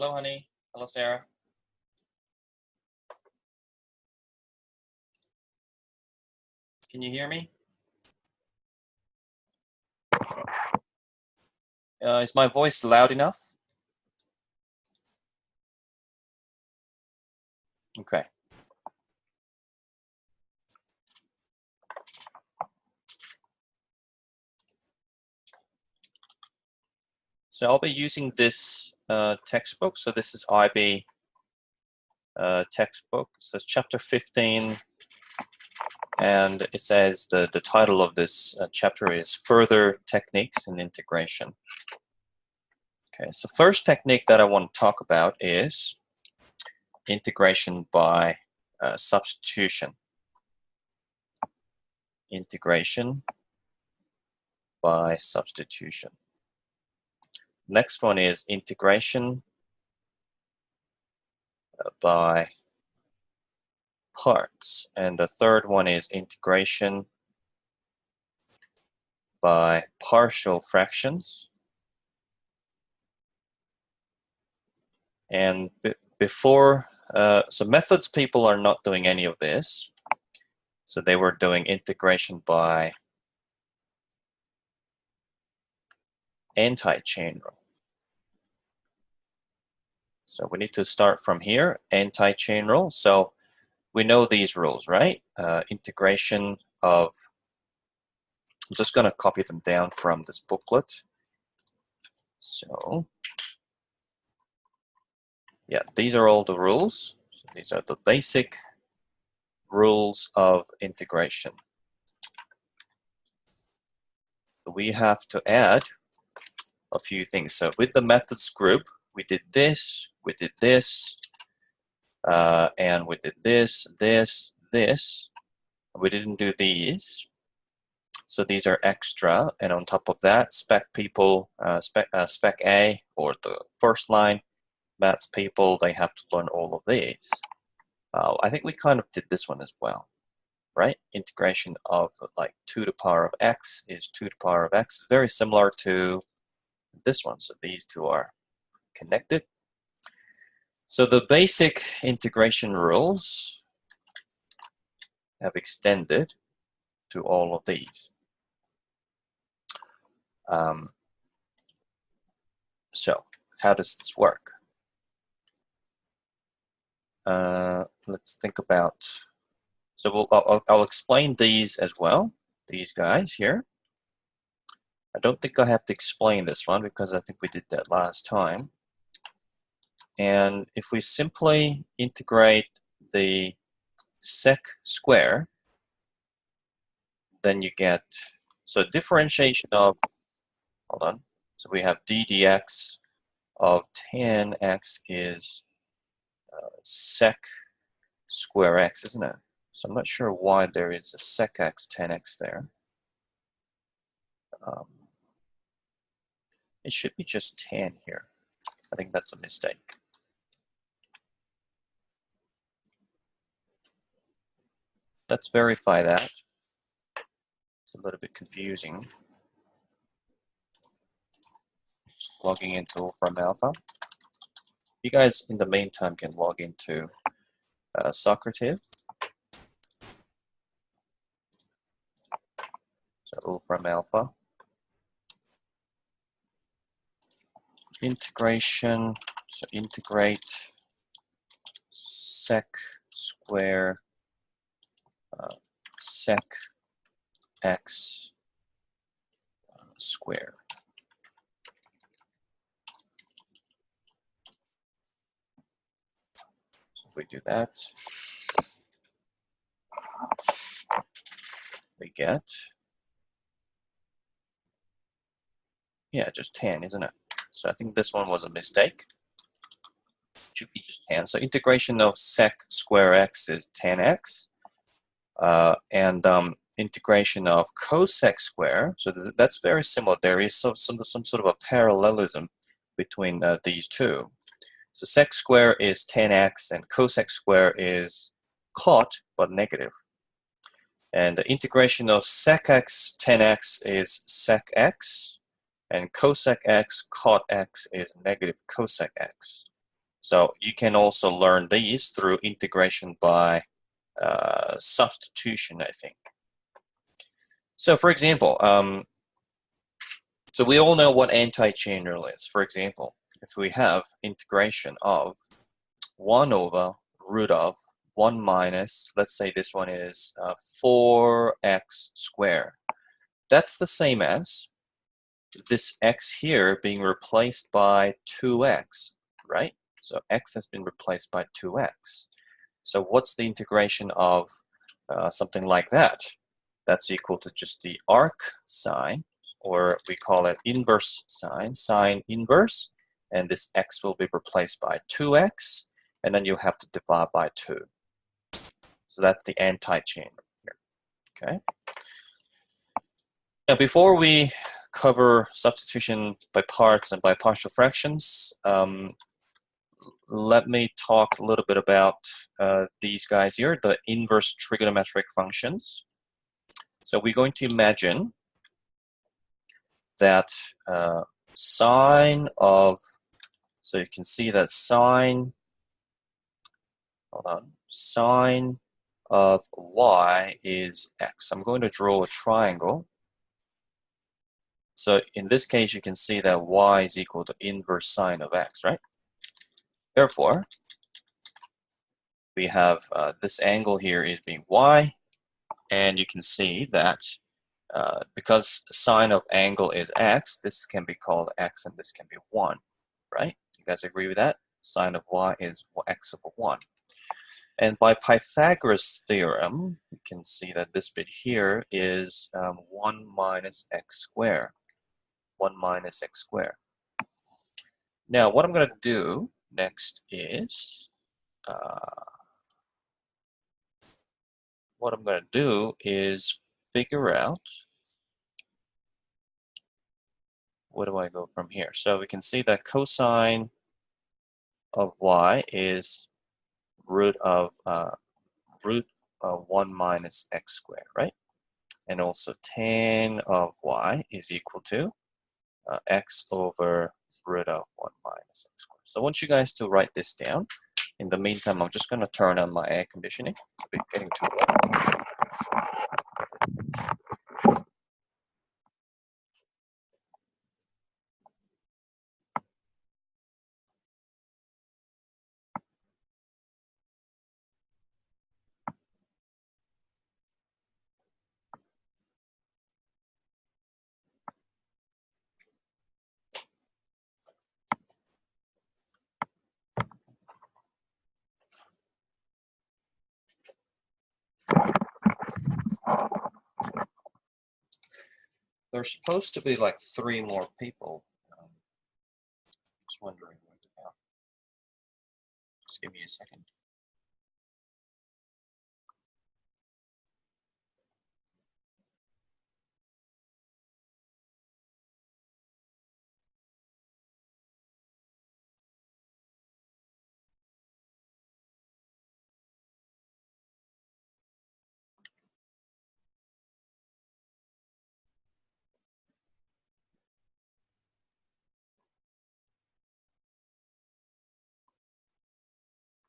Hello, honey. Hello, Sarah. Can you hear me? Is my voice loud enough? Okay. So I'll be using this textbook. So this is IB textbook. It says chapter 15, and it says the title of this chapter is Further Techniques in Integration. Okay, so first technique that I want to talk about is integration by substitution. Integration by substitution. Next one is integration by parts. And the third one is integration by partial fractions. And before, so methods people are not doing any of this. So they were doing integration by anti-chain rule. So we need to start from here, anti-chain rule. So we know these rules, right? Integration of, I'm just going to copy them down from this booklet. So yeah, these are all the rules. So these are the basic rules of integration. So we have to add a few things. So with the methods group, we did this, and we did this. We didn't do these. So these are extra. And on top of that, spec people, spec A, or the first line, maths people, they have to learn all of these. I think we kind of did this one as well, right? Integration of like 2 to the power of x is 2 to the power of x. Very similar to this one. So these two are connected. So the basic integration rules have extended to all of these. So how does this work? Let's think about, so I'll explain these as well, these guys here. I don't think I have to explain this one because I think we did that last time. And if we simply integrate the sec square, then you get, so differentiation of, hold on, so we have d dx of tan x is sec square x, isn't it? So I'm not sure why there is a sec x tan x there. It should be just tan here. I think that's a mistake. Let's verify that. It's a little bit confusing. Just logging into Wolfram Alpha. You guys, in the meantime, can log into Socrative. So Wolfram Alpha. Integration, so integrate sec square sec x square. So if we do that, we get, yeah, just tan, isn't it? So I think this one was a mistake. It should be just tan. So integration of sec square x is tan x. And integration of cosec square, so that's very similar. There is some sort of a parallelism between these two. So sec square is tan x and cosec square is cot but negative. And the integration of sec x tan x is sec x, and cosec x cot x is negative cosec x. So you can also learn these through integration by substitution, I think. So for example, so we all know what anti-chain rule is. For example, if we have integration of 1 over root of 1 minus, let's say this one is 4x squared. That's the same as this x here being replaced by 2x, right? So x has been replaced by 2x. So what's the integration of something like that? That's equal to just the arc sign, or we call it inverse sign, sine inverse, and this x will be replaced by 2x, and then you have to divide by 2. So that's the anti-chain here, okay? Now before we cover substitution by parts and by partial fractions, let me talk a little bit about these guys here, the inverse trigonometric functions. So we're going to imagine that sine of, so you can see that sine, hold on, sine of y is x. I'm going to draw a triangle. So in this case, you can see that y is equal to inverse sine of x, right? Therefore, we have this angle here is being y, and you can see that because sine of angle is x, this can be called x and this can be 1, right? You guys agree with that? Sine of y is x over 1. And by Pythagoras' theorem, you can see that this bit here is 1 minus x squared. 1 minus x squared. Now, what I'm going to do next is, figure out, where do I go from here? So we can see that cosine of y is root of 1 minus x squared, right? And also tan of y is equal to x over root of 1 minus x squared. So I want you guys to write this down. In the meantime, I'm just going to turn on my air conditioning. It's getting too warm. There's supposed to be like 3 more people. Just wondering where they are. Just give me a second.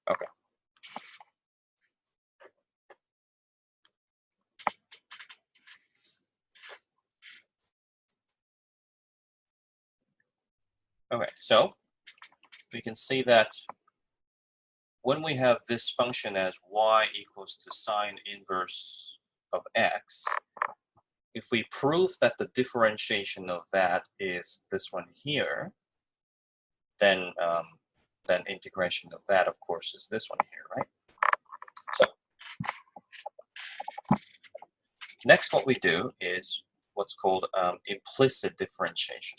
Okay. Okay, so we can see that when we have this function as y equals to sine inverse of x, if we prove that the differentiation of that is this one here, then integration of that, of course, is this one here, right? So next, what we do is what's called implicit differentiation.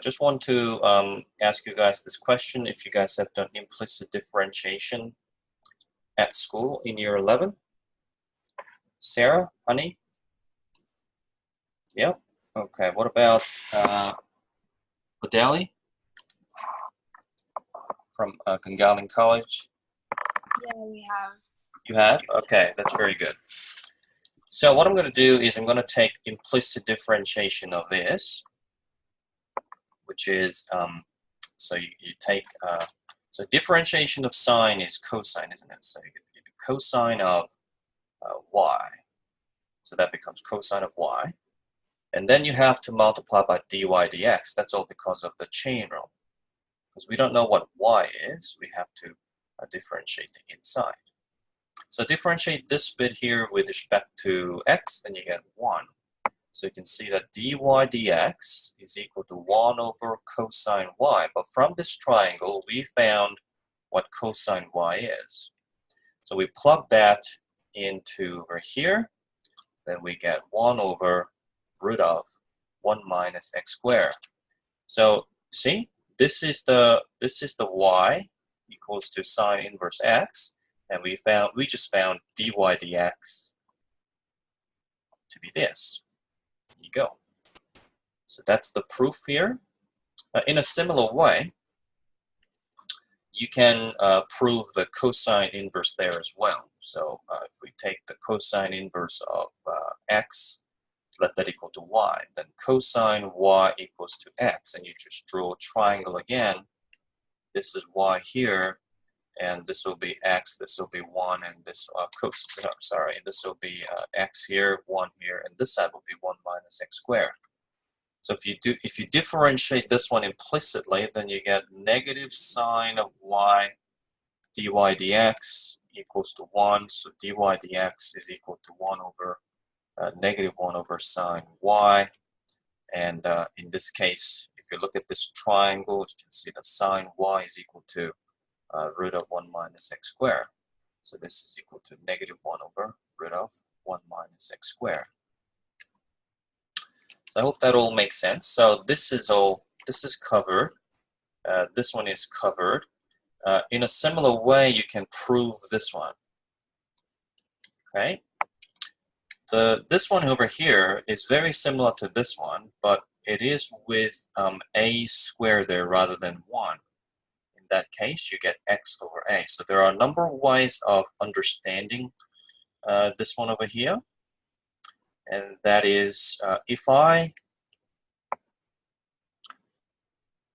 Just want to ask you guys this question, if you guys have done implicit differentiation at school in year 11. Sarah, honey? Yep. Okay, what about Adeli from Kangaling College? Yeah, we have. You have? Okay, that's very good. So what I'm going to do is I'm going to take implicit differentiation of this, which is, so you take, so differentiation of sine is cosine, isn't it? So you do cosine of y. So that becomes cosine of y. And then you have to multiply by dy dx. That's all because of the chain rule. Because we don't know what y is, we have to differentiate the inside. So differentiate this bit here with respect to x, and you get 1. So you can see that dy dx is equal to 1 over cosine y. But from this triangle, we found what cosine y is. So we plug that into over here, then we get 1 over root of 1 minus x squared. So see, this is the y equals to sine inverse x, and we just found dy dx to be this. There you go. So that's the proof here. In a similar way, you can prove the cosine inverse there as well. So if we take the cosine inverse of x, let that equal to y, then cosine y equals to x, and you just draw a triangle again. This is y here, and this will be x, this will be 1, and this this will be x here, 1 here, and this side will be 1 minus x squared. So if you differentiate this one implicitly, then you get negative sine of y dy dx equals to 1. So dy dx is equal to 1 over negative 1 over sine y. And in this case, if you look at this triangle, you can see that sine y is equal to root of 1 minus x squared. So this is equal to negative 1 over root of 1 minus x squared. So I hope that all makes sense. So this is covered. This one is covered. In a similar way, you can prove this one. Okay. This one over here is very similar to this one, but it is with a squared there rather than 1. In that case, you get x over a. So there are a number of ways of understanding this one over here. And that is,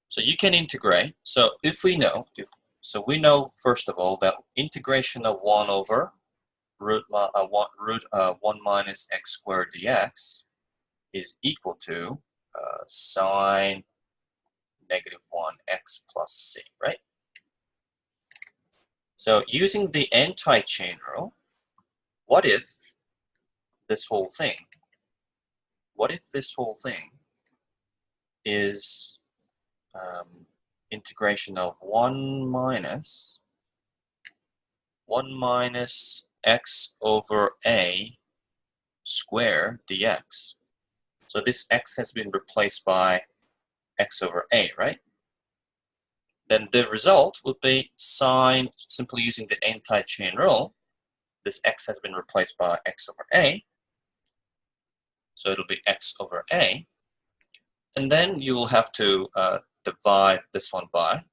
so you can integrate. So if we know, we know first of all that integration of 1 over root 1 minus x squared dx is equal to sine negative 1 x plus c, right? So using the anti-chain rule, what if this whole thing is integration of 1 minus x over a squared dx. So this x has been replaced by x over a, right? Then the result would be sine, simply using the anti-chain rule, this x has been replaced by x over a. So it'll be x over a. And then you will have to divide this one by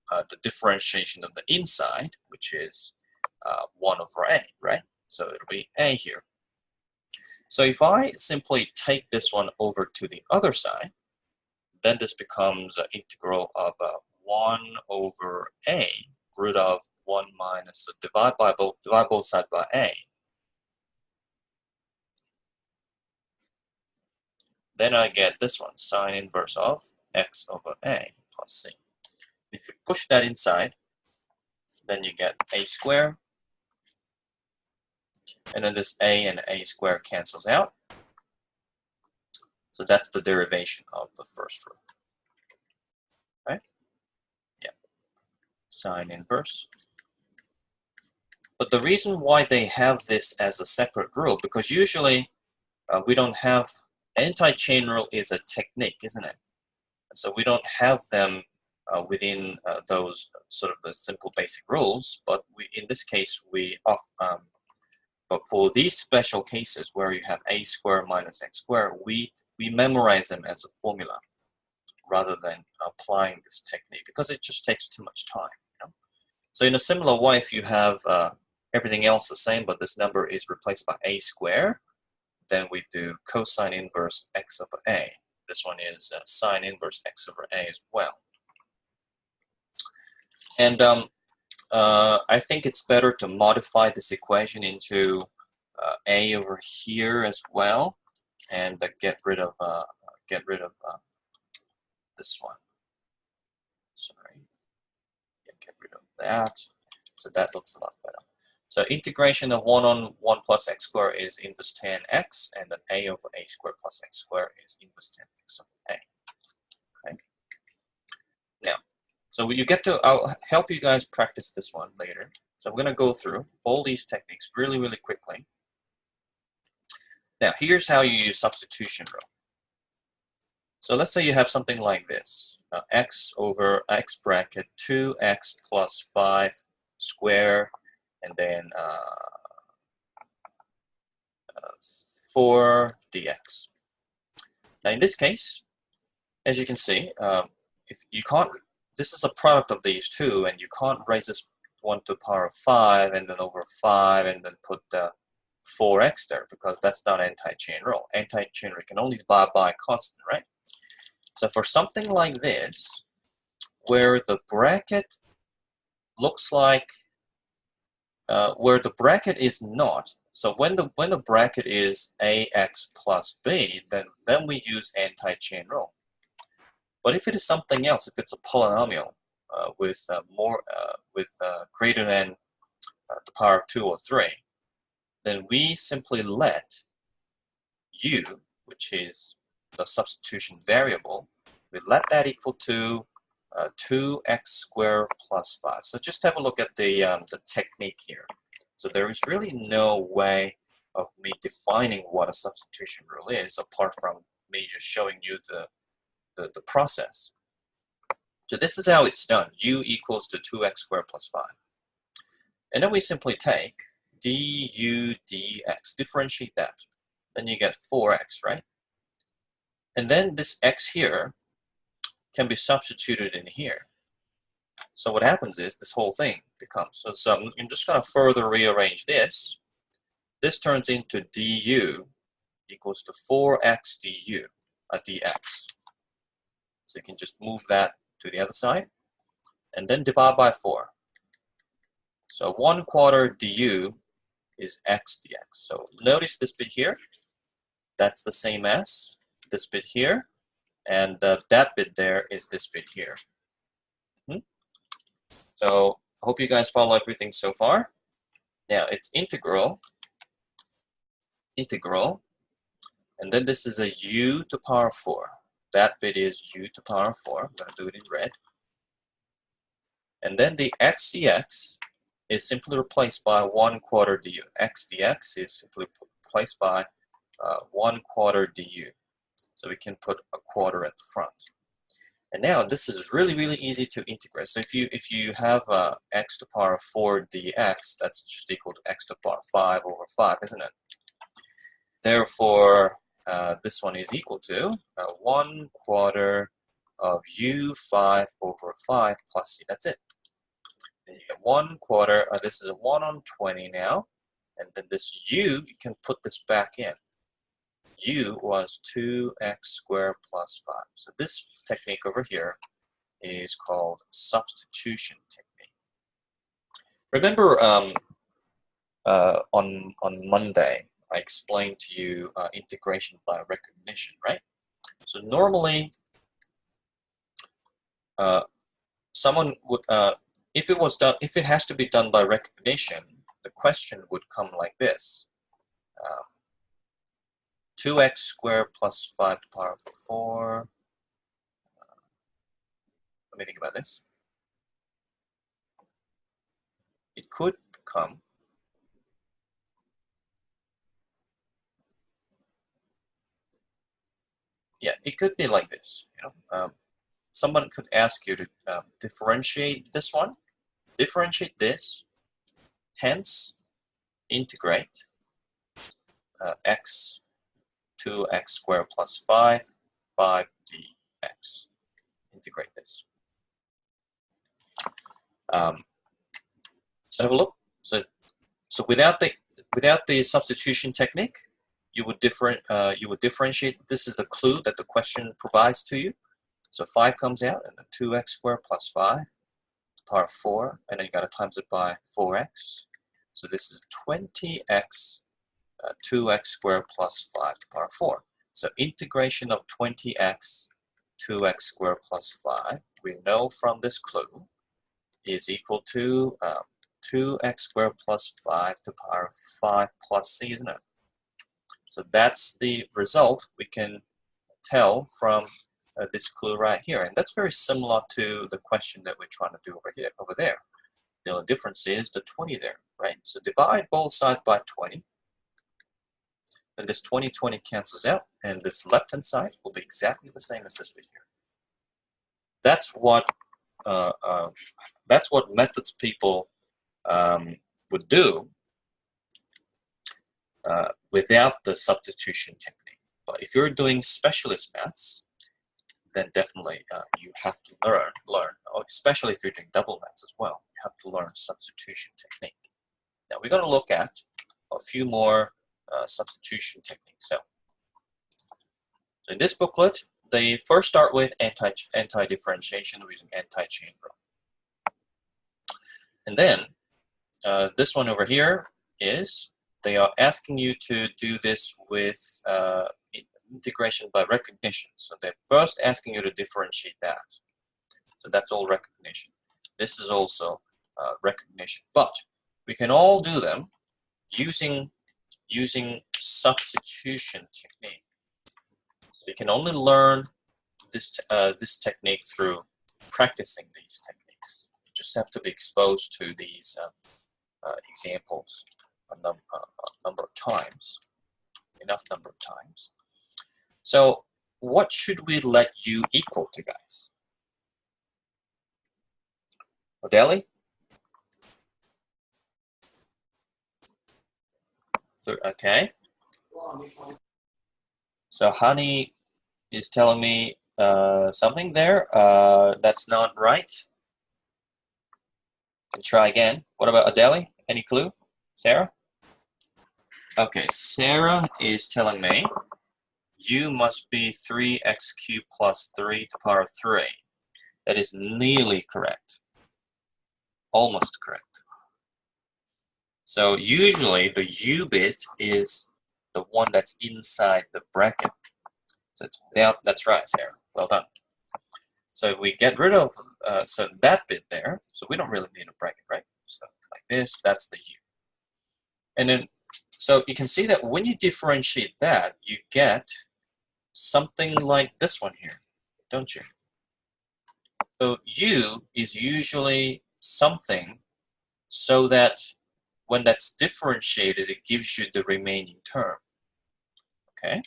the differentiation of the inside, which is 1 over a, right? So it'll be a here. So if I simply take this one over to the other side, then this becomes an integral of 1 over a root of 1 minus, so divide both sides by a. Then I get this one, sine inverse of x over a plus c. If you push that inside, then you get a squared. And then this a and a squared cancels out. So that's the derivation of the first rule. Right? Yeah. Sine inverse. But the reason why they have this as a separate rule, because usually we don't have, anti-chain rule is a technique, isn't it? So we don't have them within those sort of the simple basic rules, but in this case, but for these special cases where you have a squared minus x squared, we memorize them as a formula rather than applying this technique, because it just takes too much time. You know? So in a similar way, if you have everything else the same, but this number is replaced by a squared, then we do cosine inverse x over a. this one is sine inverse x over a as well. And I think it's better to modify this equation into a over here as well, and get rid of this one. Sorry, get rid of that. So that looks a lot better. So integration of 1 on 1 plus x squared is inverse tan x, and then a over a squared plus x squared is inverse tan x over a. Okay. Now, so you get to, I'll help you guys practice this one later. So I'm going to go through all these techniques really, really quickly. Now, here's how you use substitution rule. So let's say you have something like this. X over x bracket 2x plus 5 square, and then 4 dx. Now in this case, as you can see, if you can't, this is a product of these two, and you can't raise this one to the power of 5 and then over 5 and then put 4x there, because that's not anti-chain rule. Anti-chain rule can only divide by a constant, right? So for something like this, where the bracket looks like, where the bracket is not, so when the bracket is ax plus b, then we use anti-chain rule. But if it is something else, if it's a polynomial with greater than the power of 2 or 3, then we simply let u, which is the substitution variable, we let that equal to 2x squared plus 5. So just have a look at the technique here. So there is really no way of me defining what a substitution rule is apart from me just showing you the process. So this is how it's done. U equals to 2x squared plus 5. And then we simply take du dx, differentiate that. Then you get 4x, right? And then this x here can be substituted in here. So what happens is this whole thing becomes, so I'm just going to further rearrange this. This turns into du equals to 4x dx. So you can just move that to the other side and then divide by 4. So 1/4 du is x dx. So notice this bit here, that's the same as this bit here, and that bit there is this bit here. So I hope you guys follow everything so far. Now it's integral, and then this is a u to power 4. That bit is u to power 4. I'm going to do it in red. And then the x dx is simply replaced by 1/4 du. X dx is simply replaced by 1/4 du. So we can put a quarter at the front. And now this is really, really easy to integrate. So if you have x to the power of 4 dx, that's just equal to x to the power of 5 over 5, isn't it? Therefore, this one is equal to 1/4 of u5 over 5 plus c. That's it. And you get 1/4. This is a 1 on 20 now. And then this u, you can put this back in. U was 2x squared plus 5. So this technique over here is called substitution technique. Remember on Monday, I explained to you integration by recognition, right? So normally, someone would, if it has to be done by recognition, the question would come like this. 2x squared plus 5 to the power of 4. Let me think about this. It could become it could be like this. You know, someone could ask you to differentiate this one, differentiate this, hence integrate x 2x squared plus 5 dx. Integrate this. So have a look. So without the substitution technique, you would differentiate. This is the clue that the question provides to you. So 5 comes out, and then 2x squared plus 5 to the power of 4, and then you got to times it by 4x. So this is 20x 2x squared plus 5 to the power of 4. So integration of 20x 2x squared plus 5, we know from this clue, is equal to 2x squared plus 5 to the power of 5 plus c, isn't it? So that's the result we can tell from this clue right here. And that's very similar to the question that we're trying to do over there. The only difference is the 20 there, right? So divide both sides by 20. Then this 20 cancels out, and this left-hand side will be exactly the same as this bit here. That's what methods people would do without the substitution technique. But if you're doing specialist maths, then definitely you have to learn, especially if you're doing double maths as well. You have to learn substitution technique. Now we're going to look at a few more substitution techniques. So in this booklet, they first start with anti-differentiation using anti-chain rule. And then this one over here is they are asking you to do this with integration by recognition. So they're first asking you to differentiate that. So that's all recognition. This is also recognition. But we can all do them using substitution technique. So you can only learn this technique through practicing these techniques. You just have to be exposed to these examples a number of times, enough number of times. So what should we let u equal to, guys? Odeli? Okay. So Honey is telling me something there. That's not right. Can try again. What about Adele? Any clue? Sarah? Okay, Sarah is telling me u must be 3x cubed plus 3 to the power of 3. That is nearly correct. Almost correct. So usually the u bit is the one that's inside the bracket. So it's without, that's right, Sarah. Well done. So if we get rid of so that bit there, so we don't really need a bracket, right? So like this, that's the u. And then, so you can see that when you differentiate that, you get something like this one here, don't you? So u is usually something so that when that's differentiated, it gives you the remaining term. Okay?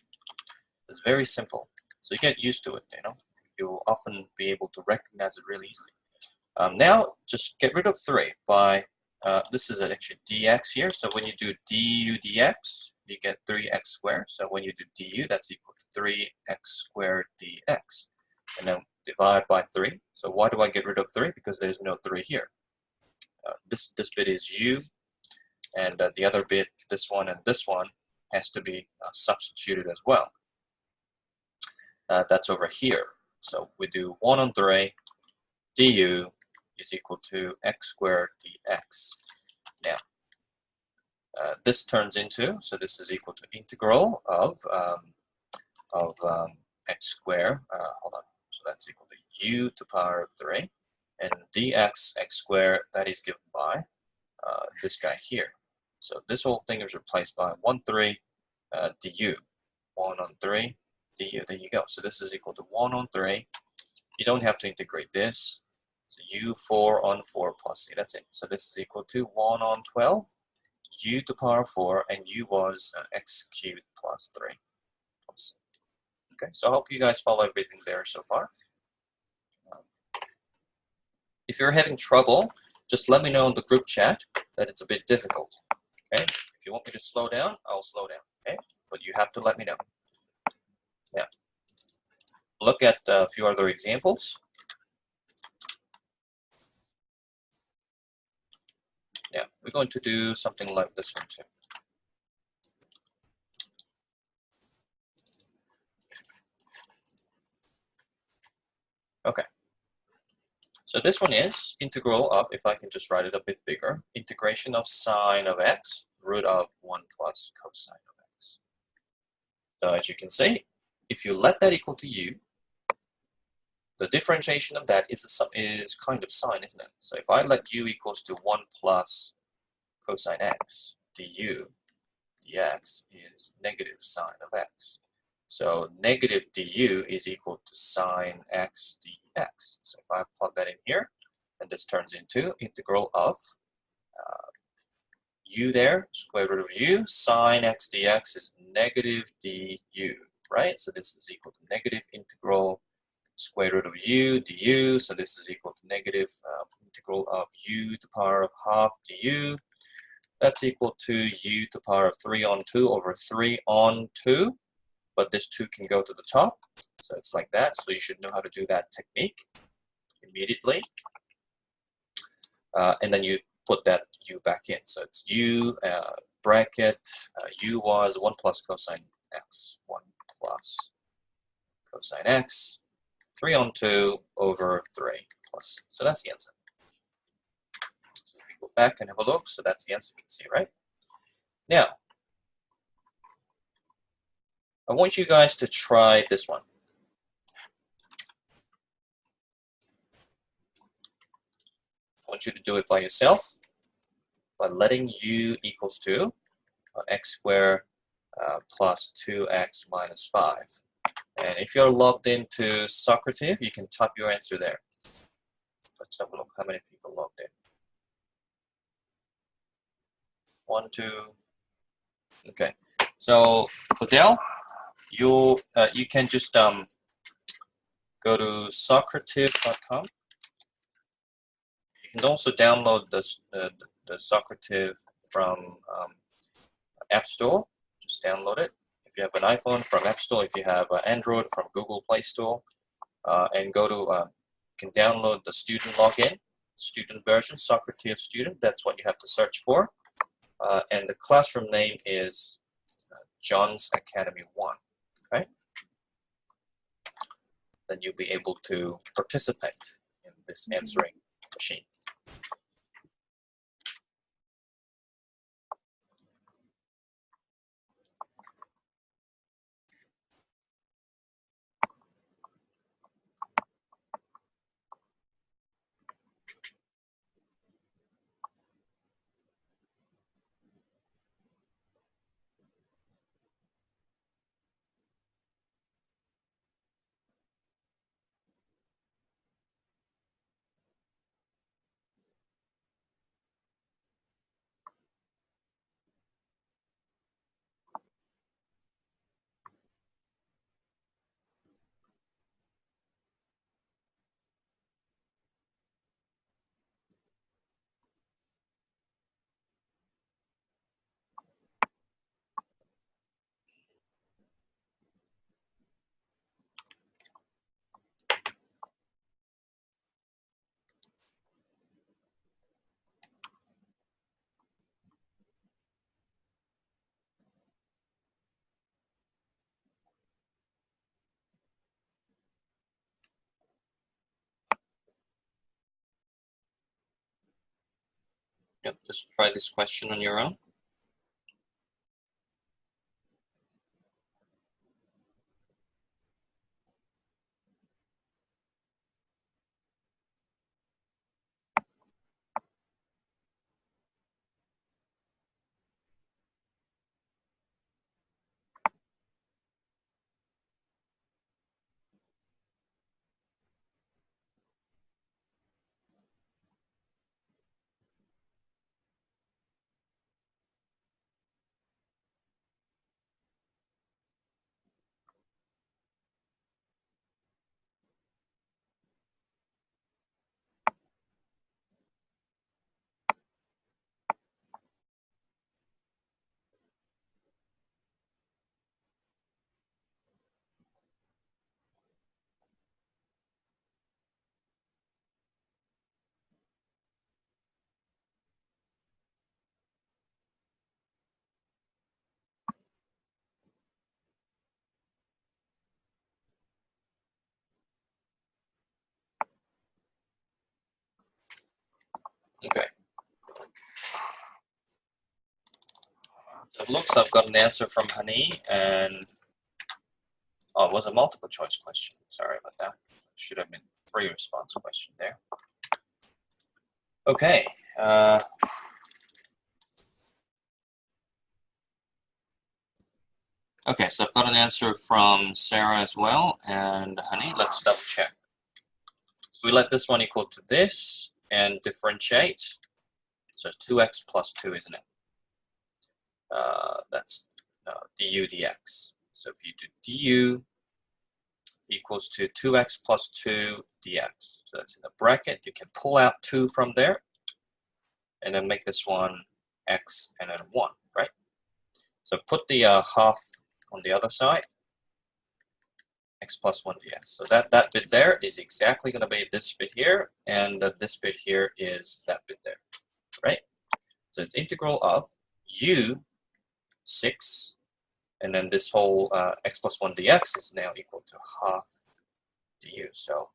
It's very simple. So you get used to it, you know. You'll often be able to recognize it really easily. Now, just get rid of 3 by, this is actually dx here. So when you do du dx, you get 3x squared. So when you do du, that's equal to 3x squared dx. And then divide by 3. So why do I get rid of 3? Because there's no 3 here. This bit is u, and the other bit, this one and this one, has to be substituted as well. That's over here. So we do 1 on 3 du is equal to x squared dx. Now, this turns into, so this is equal to integral of x squared, hold on, so that's equal to u to the power of 3, and dx x squared, that is given by this guy here. So this whole thing is replaced by 1 3 du, 1 on 3 du, there you go. So this is equal to 1 on 3. You don't have to integrate this. So u 4 on 4 plus c, that's it. So this is equal to 1 on 12, u to the power 4, and u was x cubed plus 3 plus c. Okay, so I hope you guys follow everything there so far. If you're having trouble, just let me know in the group chat that it's a bit difficult. Okay, if you want me to slow down, I'll slow down. Okay, but you have to let me know. Now, look at a few other examples. Yeah, we're going to do something like this one too. Okay. So this one is integral of, if I can just write it a bit bigger, integration of sine of x, root of 1 plus cosine of x. So as you can see, if you let that equal to u, the differentiation of that is kind of sine, isn't it? So if I let u equals to 1 plus cosine x, du dx is negative sine of x. So negative du is equal to sine x dx. So if I plug that in here, and this turns into integral of u there, square root of u, sine x dx is negative du, right? So this is equal to negative integral square root of u du, so this is equal to negative integral of u to the power of half du. That's equal to u to the power of 3 on 2 over 3 on 2, but this 2 can go to the top, so it's like that. So you should know how to do that technique immediately. And then you put that u back in. So it's u bracket, u was 1 plus cosine x, 1 plus cosine x, 3 on 2 over 3 plus. So that's the answer. So we go back and have a look. So that's the answer you can see, right? Now, I want you guys to try this one. I want you to do it by yourself by letting u equals to x squared plus 2x minus 5. And if you're logged into Socrative, you can type your answer there. Let's have a look how many people logged in. 1, 2. Okay. So Odell, you can just go to socrative.com. You can also download the Socrative from App Store. Just download it. If you have an iPhone, from App Store. If you have Android, from Google Play Store. And go to, you can download the student login, student version, Socrative student. That's what you have to search for. And the classroom name is John's Academy 1. Okay? Then you'll be able to participate in this answering machine. Yep, just try this question on your own. Okay. So it looks I've got an answer from Hani, and oh, it was a multiple choice question. Sorry about that. Should have been free response question there. Okay. Okay, so I've got an answer from Sarah as well, and Honey, let's double check. So we let this one equal to this and differentiate. So it's 2x plus 2, isn't it? That's du dx. So if you do du equals to 2x plus 2 dx. So that's in the bracket. You can pull out 2 from there and then make this one x and then 1, right? So put the half on the other side, x plus 1 dx. So that bit there is exactly going to be this bit here, and this bit here is that bit there, right? So it's integral of u 6, and then this whole x plus 1 dx is now equal to half du. So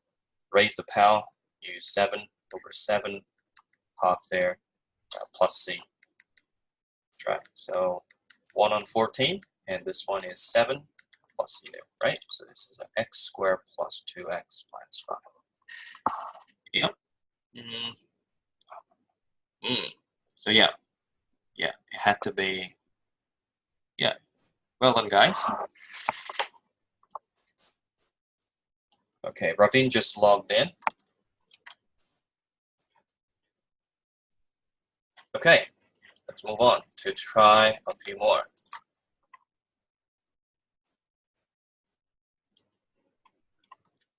raise the power, use 7 over 7, half there, plus c. Right. So 1 on 14, and this one is 7 plus c there, right? So this is an x squared plus 2x minus 5. Yep. So yeah, it had to be, yeah. Well done, guys. Okay, Ravin just logged in. Okay, let's move on to try a few more.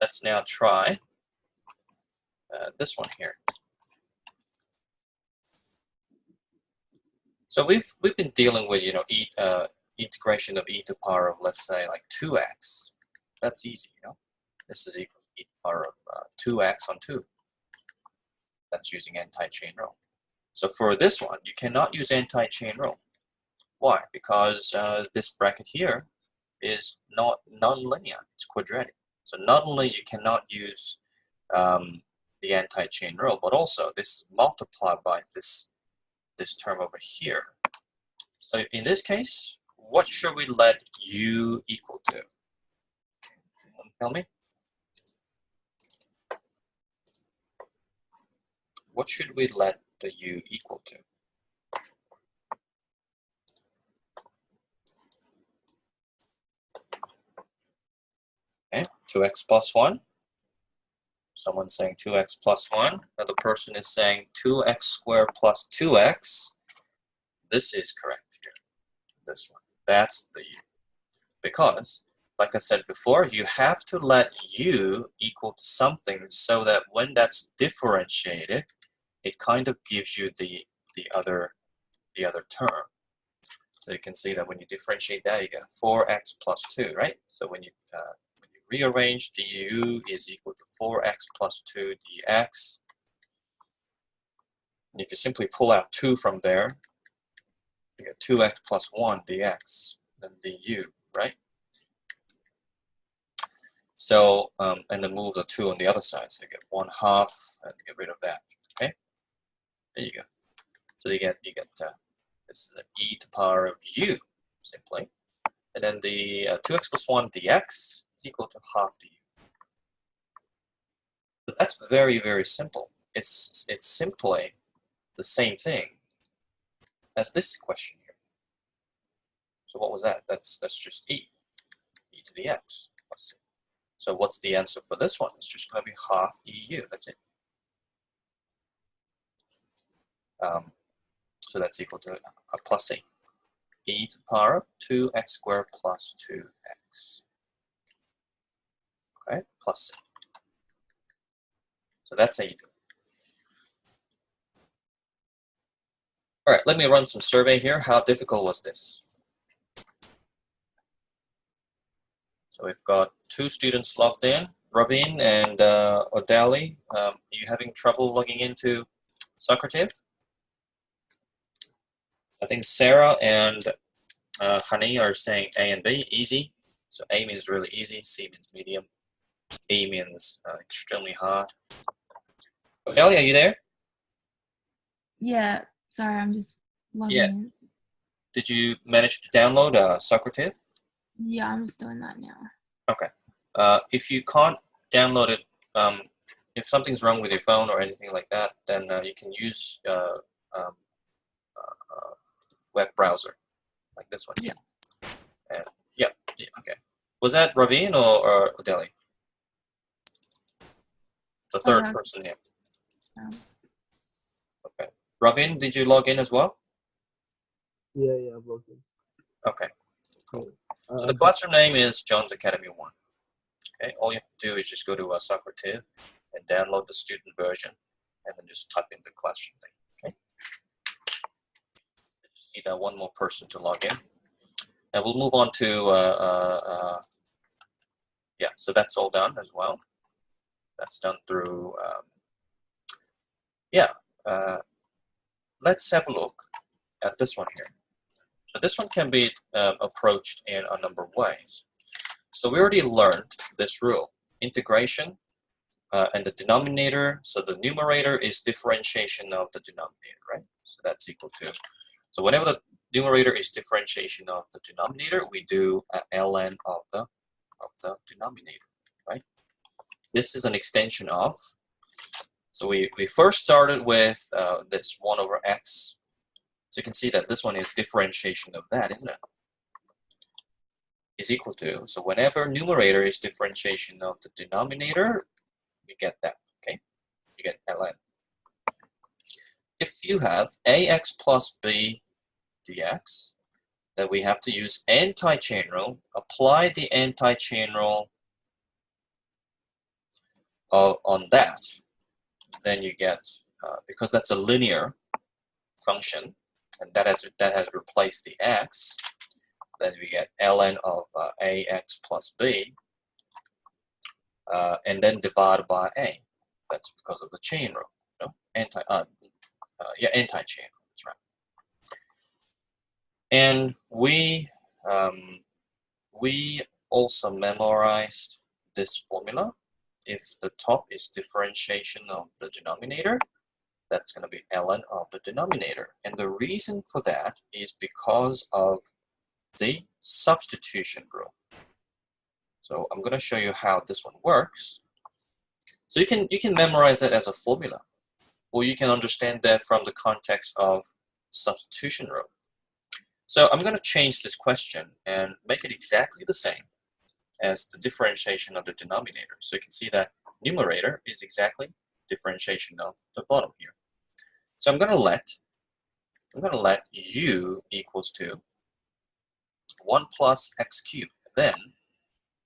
Let's now try this one here. So we've been dealing with integration of e to the power of, let's say, like 2x. That's easy, This is equal to e to the power of 2x on 2. That's using anti-chain rule. So for this one, you cannot use anti-chain rule. Why? Because this bracket here is not non-linear, it's quadratic. So not only you cannot use the anti-chain rule, but also this is multiplied by this term over here. So in this case, what should we let u equal to? Tell me. What should we let the u equal to? Okay, 2x plus 1. Someone's saying 2x plus 1. Another person is saying 2x squared plus 2x. This is correct here. This one. That's the u. Because, like I said before, you have to let u equal to something so that when that's differentiated, it kind of gives you the other term. So you can see that when you differentiate that, you get 4x plus 2, right? So when you rearrange, du is equal to 4x plus 2 dx. And if you simply pull out 2 from there, you get 2x plus 1 dx, then du, right? So, and then move the 2 on the other side. So you get 1/2 and get rid of that, okay? There you go. So you get this is an e to the power of u, simply. And then the 2x plus 1 dx is equal to half du. But that's very, very simple. It's simply the same thing as this question here. So what was that? That's just e to the x plus c. So what's the answer for this one? It's just going to be half eu. That's it. So that's equal to plus c. E to the power of 2x squared plus 2x. Okay, plus c. So that's how you do it. All right, let me run some survey here. How difficult was this? So we've got 2 students logged in, Ravin and Odali. Are you having trouble logging into Socrative? I think Sarah and Hani are saying A and B, easy. So A means really easy, C means medium, E means extremely hard. Odali, are you there? Yeah, sorry, I'm just logging Yeah. in. Did you manage to download Socrative? Yeah, I'm just doing that now. Okay. If you can't download it, if something's wrong with your phone or anything like that, then you can use web browser like this one here. And yeah, okay. Was that Raveen or Adeli? The third person here. Okay. Raveen, did you log in as well? Yeah, I'm logging. Okay, cool. So the classroom name is John's Academy 1. Okay, all you have to do is just go to Socrative and download the student version, and then just type in the classroom thing. Okay. Just need one more person to log in, and we'll move on to yeah. So that's all done as well. That's done through yeah. Let's have a look at this one here. So this one can be approached in a number of ways. So we already learned this rule, integration and the denominator. So the numerator is differentiation of the denominator, right? So that's equal to. So whenever the numerator is differentiation of the denominator, we do ln of the denominator, right? This is an extension of. So we first started with this 1 over x. So you can see that this one is differentiation of that, isn't it? Is equal to. So whenever numerator is differentiation of the denominator, you get that, okay? You get ln. If you have ax plus b dx, then we have to use anti-chain rule, apply the anti-chain rule on that. Then you get, because that's a linear function, and that has replaced the x, then we get ln of ax plus b, and then divided by a. That's because of the chain rule. No? Anti-chain rule. That's right. And we also memorized this formula. If the top is differentiation of the denominator, that's going to be ln of the denominator. And the reason for that is because of the substitution rule. So I'm going to show you how this one works. So you can memorize it as a formula, or you can understand that from the context of substitution rule. So I'm going to change this question and make it exactly the same as the differentiation of the denominator. So you can see that numerator is exactly differentiation of the bottom here. So I'm going to let u equals to 1 plus x cubed. Then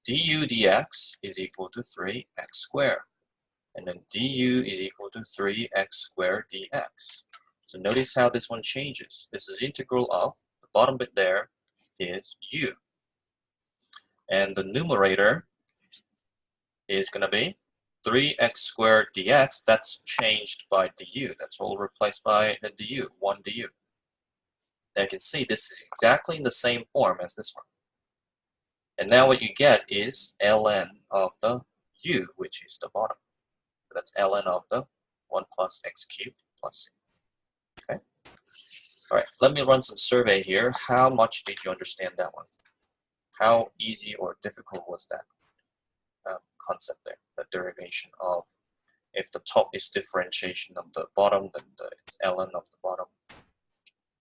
du dx is equal to 3x squared. And then du is equal to 3x squared dx. So notice how this one changes. This is integral of, the bottom bit there is u. And the numerator is going to be 3x squared dx. That's changed by du. That's all replaced by the du, 1 du. Now you can see this is exactly in the same form as this one. And now what you get is ln of the u, which is the bottom. So that's ln of the 1 plus x cubed plus c. Okay. All right, let me run some survey here. How much did you understand that one? How easy or difficult was that concept there, the derivation of if the top is differentiation of the bottom, then it's ln of the bottom.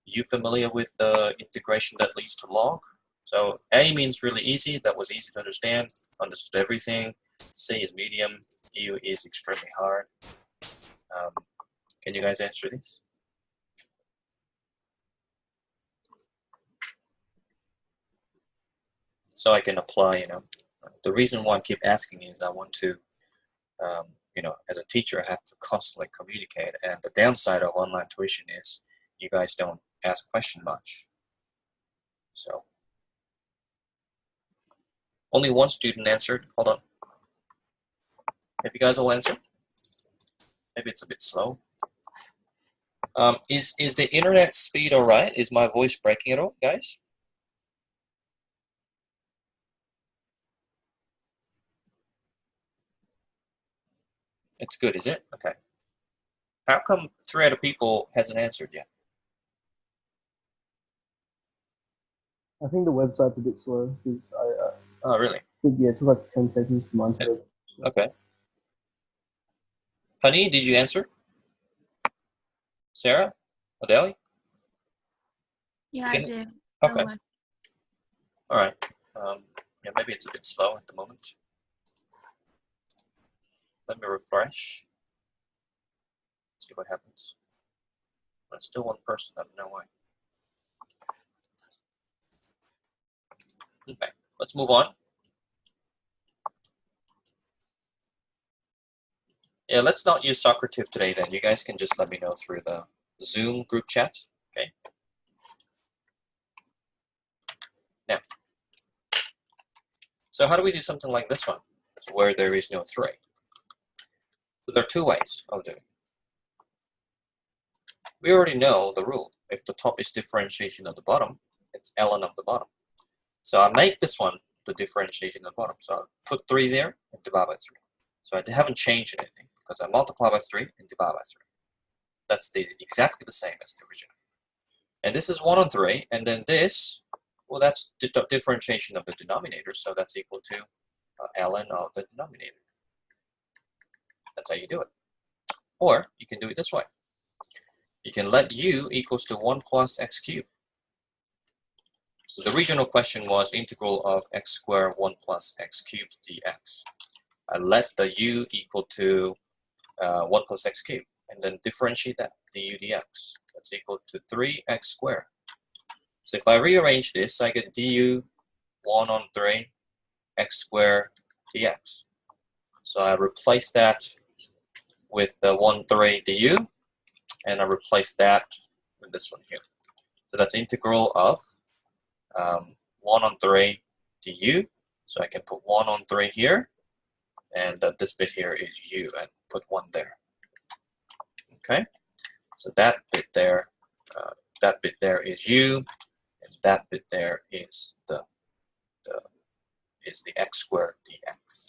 You familiar with the integration that leads to log? So A means really easy, that was easy to understand, understood everything. C is medium, U is extremely hard. Can you guys answer this? So I can apply, the reason why I keep asking is I want to, as a teacher, I have to constantly communicate, and the downside of online tuition is you guys don't ask question much. So only one student answered. Hold on. Have you guys all answered? Maybe it's a bit slow. Is the internet speed all right? Is my voice breaking at all, guys? It's good, is it? Okay. How come 3 other people hasn't answered yet? I think the website's a bit slow because Oh, really? yeah, it took like 10 seconds for mine to load. Okay. Honey, did you answer? Sarah? Adele? Yeah, I Can- did. Okay. So, All right. Yeah, maybe it's a bit slow at the moment. Let me refresh. See what happens. There's still one person. I don't know why. Okay, let's move on. Yeah, let's not use Socrative today then. You guys can just let me know through the Zoom group chat. Okay. Now, so how do we do something like this one, where there is no 3? So there are 2 ways of doing it. We already know the rule. If the top is differentiation of the bottom, it's ln of the bottom. So I make this one the differentiation of the bottom. So I put 3 there and divide by 3. So I haven't changed anything because I multiply by 3 and divide by 3. That's exactly the same as the original. And this is 1 on 3, and then this, well, that's the differentiation of the denominator, so that's equal to ln of the denominator. That's how you do it. Or you can do it this way. You can let u equals to 1 plus x cubed. So the original question was integral of x squared 1 plus x cubed dx. I let the u equal to 1 plus x cubed, and then differentiate that, du dx. That's equal to 3x squared. So if I rearrange this, I get du 1 on 3 x squared dx. So I replace that with the 1 3 du, and I replace that with this one here. So that's integral of 1 on 3 du. So I can put 1 on 3 here, and this bit here is u, and put 1 there. Okay, so that bit there is u, and that bit there is the x squared dx.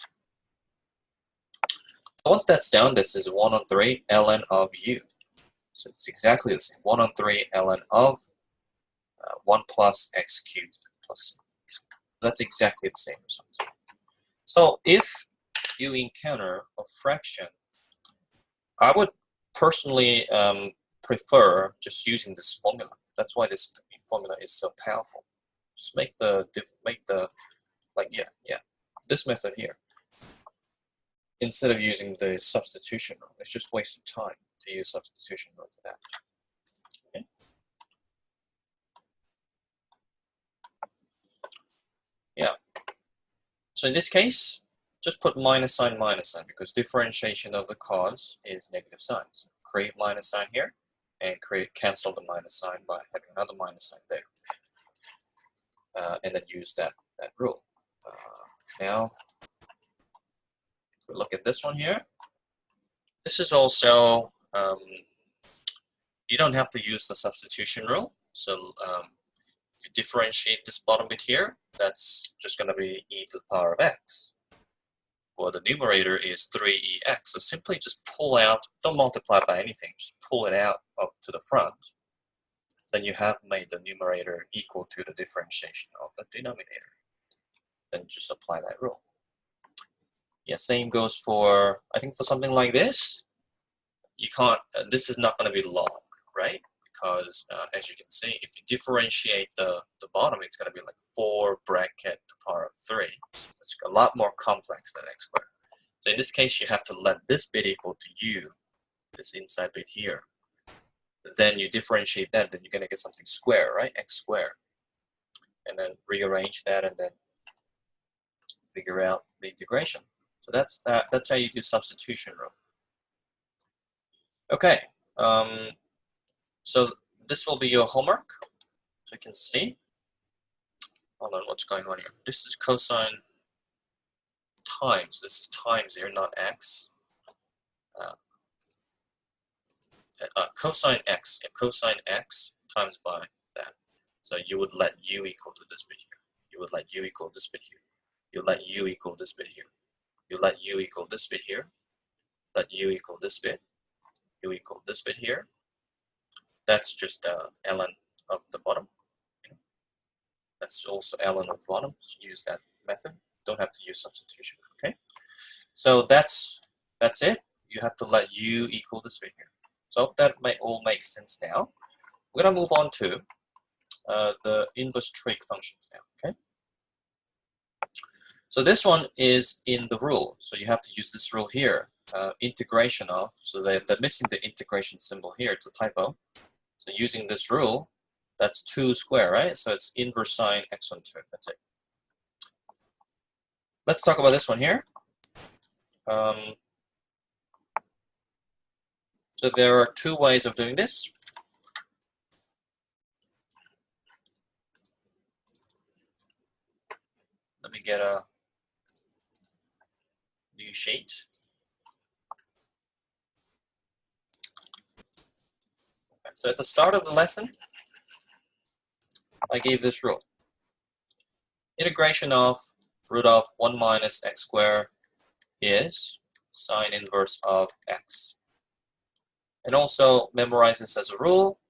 Once that's done, this is 1 on 3 ln of u. So it's exactly the same. 1 on 3 ln of 1 plus x cubed plus c. That's exactly the same result. So if you encounter a fraction, I would personally prefer just using this formula. That's why this formula is so powerful. Just make this method here, instead of using the substitution rule. It's just waste of time to use substitution rule for that. Okay. Yeah. So in this case, just put minus sign because differentiation of the cos is negative sign. So create minus sign here and cancel the minus sign by having another minus sign there. And then use that rule. Now, if we look at this one here. This is also, you don't have to use the substitution rule. So if you differentiate this bottom bit here, that's just going to be e to the power of x. Well, the numerator is 3ex. So simply just pull out, don't multiply by anything, just pull it out up to the front. Then you have made the numerator equal to the differentiation of the denominator. Then just apply that rule. Yeah, same goes for, I think for something like this, you can't, this is not going to be log, right? Because as you can see, if you differentiate the bottom, it's going to be like 4 bracket to the power of 3. It's a lot more complex than x squared. So in this case, you have to let this bit equal to u, this inside bit here. Then you differentiate that, then you're going to get something square, right? X squared. And then rearrange that and then figure out the integration. So that's how you do substitution rule. Okay, so this will be your homework. So you can see. Hold on, what's going on here? This is cosine times. This is times here, not x. Cosine x. Yeah, cosine x times by that. So you would let u equal to this bit here. You would let u equal this bit here. You let u equal this bit here. You let u equal this bit here. Let u equal this bit. you equal this bit here. That's just ln of the bottom. That's also ln of the bottom. So use that method. Don't have to use substitution. Okay. So that's it. You have to let u equal this bit here. So I hope that all makes sense now. We're gonna move on to the inverse trig functions now. Okay. So this one is in the rule. So you have to use this rule here. Integration of. So they're missing the integration symbol here. It's a typo. So using this rule, that's 2 square, right? So it's inverse sine x on 2. That's it. Let's talk about this one here. So there are 2 ways of doing this. Let me get a new sheet. Okay, so at the start of the lesson, I gave this rule. Integration of root of 1 minus x squared is sine inverse of x. And also memorize this as a rule.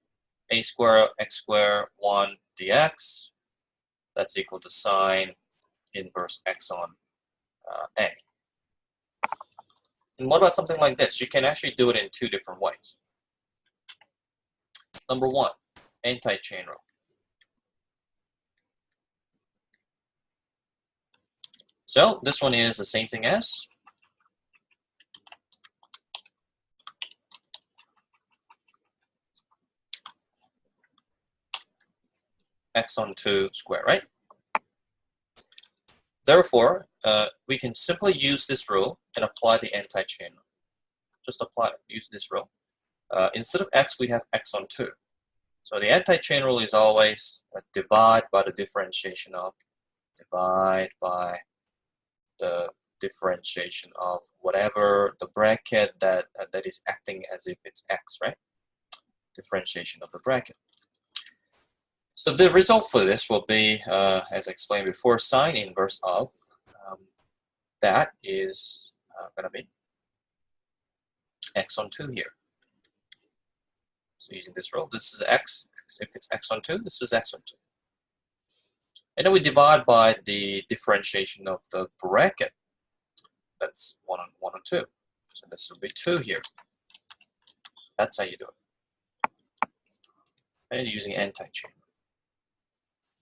A squared x squared 1 dx. That's equal to sine inverse x on a. And what about something like this? You can actually do it in 2 different ways. Number 1, anti-chain rule. So this one is the same thing as x on 2 squared, right? Therefore, we can simply use this rule and apply the anti-chain rule. Just use this rule. Instead of x, we have x on 2. So the anti-chain rule is always divide by the differentiation of, divide by the differentiation of whatever the bracket that is acting as if it's x, right? Differentiation of the bracket. So the result for this will be, as I explained before, sine inverse of that is going to be x on 2 here. So using this rule, this is x. If it's x on 2, this is x on 2. And then we divide by the differentiation of the bracket. That's 1 on 2. So this will be 2 here. That's how you do it. And using anti-chain.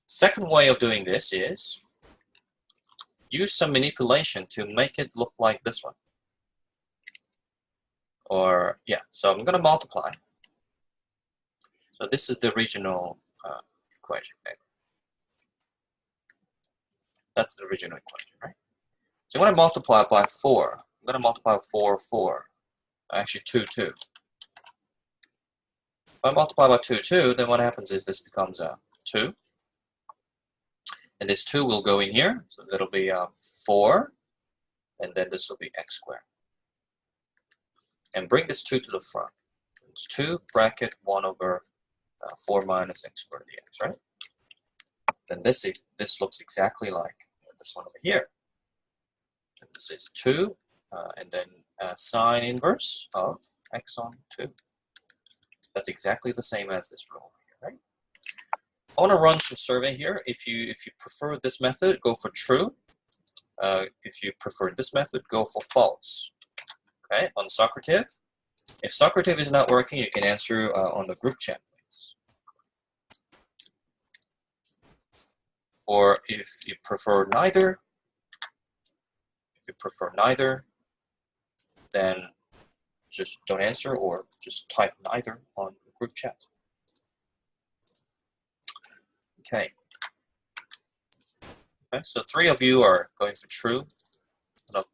Second way of doing this is use some manipulation to make it look like this one. Or, yeah, so I'm going to multiply. So this is the original equation. Okay? That's the original equation, right? So I'm going to multiply by 4. I'm going to multiply 4. Actually, 2. If I multiply by 2, then what happens is this becomes 2. And this 2 will go in here. So that'll be 4. And then this will be x squared. And bring this 2 to the front. It's 2 bracket 1 over 4 minus x squared dx, right? Then this looks exactly like this one over here. And this is 2, and then sine inverse of x on 2. That's exactly the same as this rule here, right? I want to run some survey here. If you prefer this method, go for true. If you prefer this method, go for false. Okay, on Socrative. If Socrative is not working, you can answer on the group chat, please. Or if you prefer neither, then just don't answer or just type neither on the group chat. Okay. Okay, so 3 of you are going for true.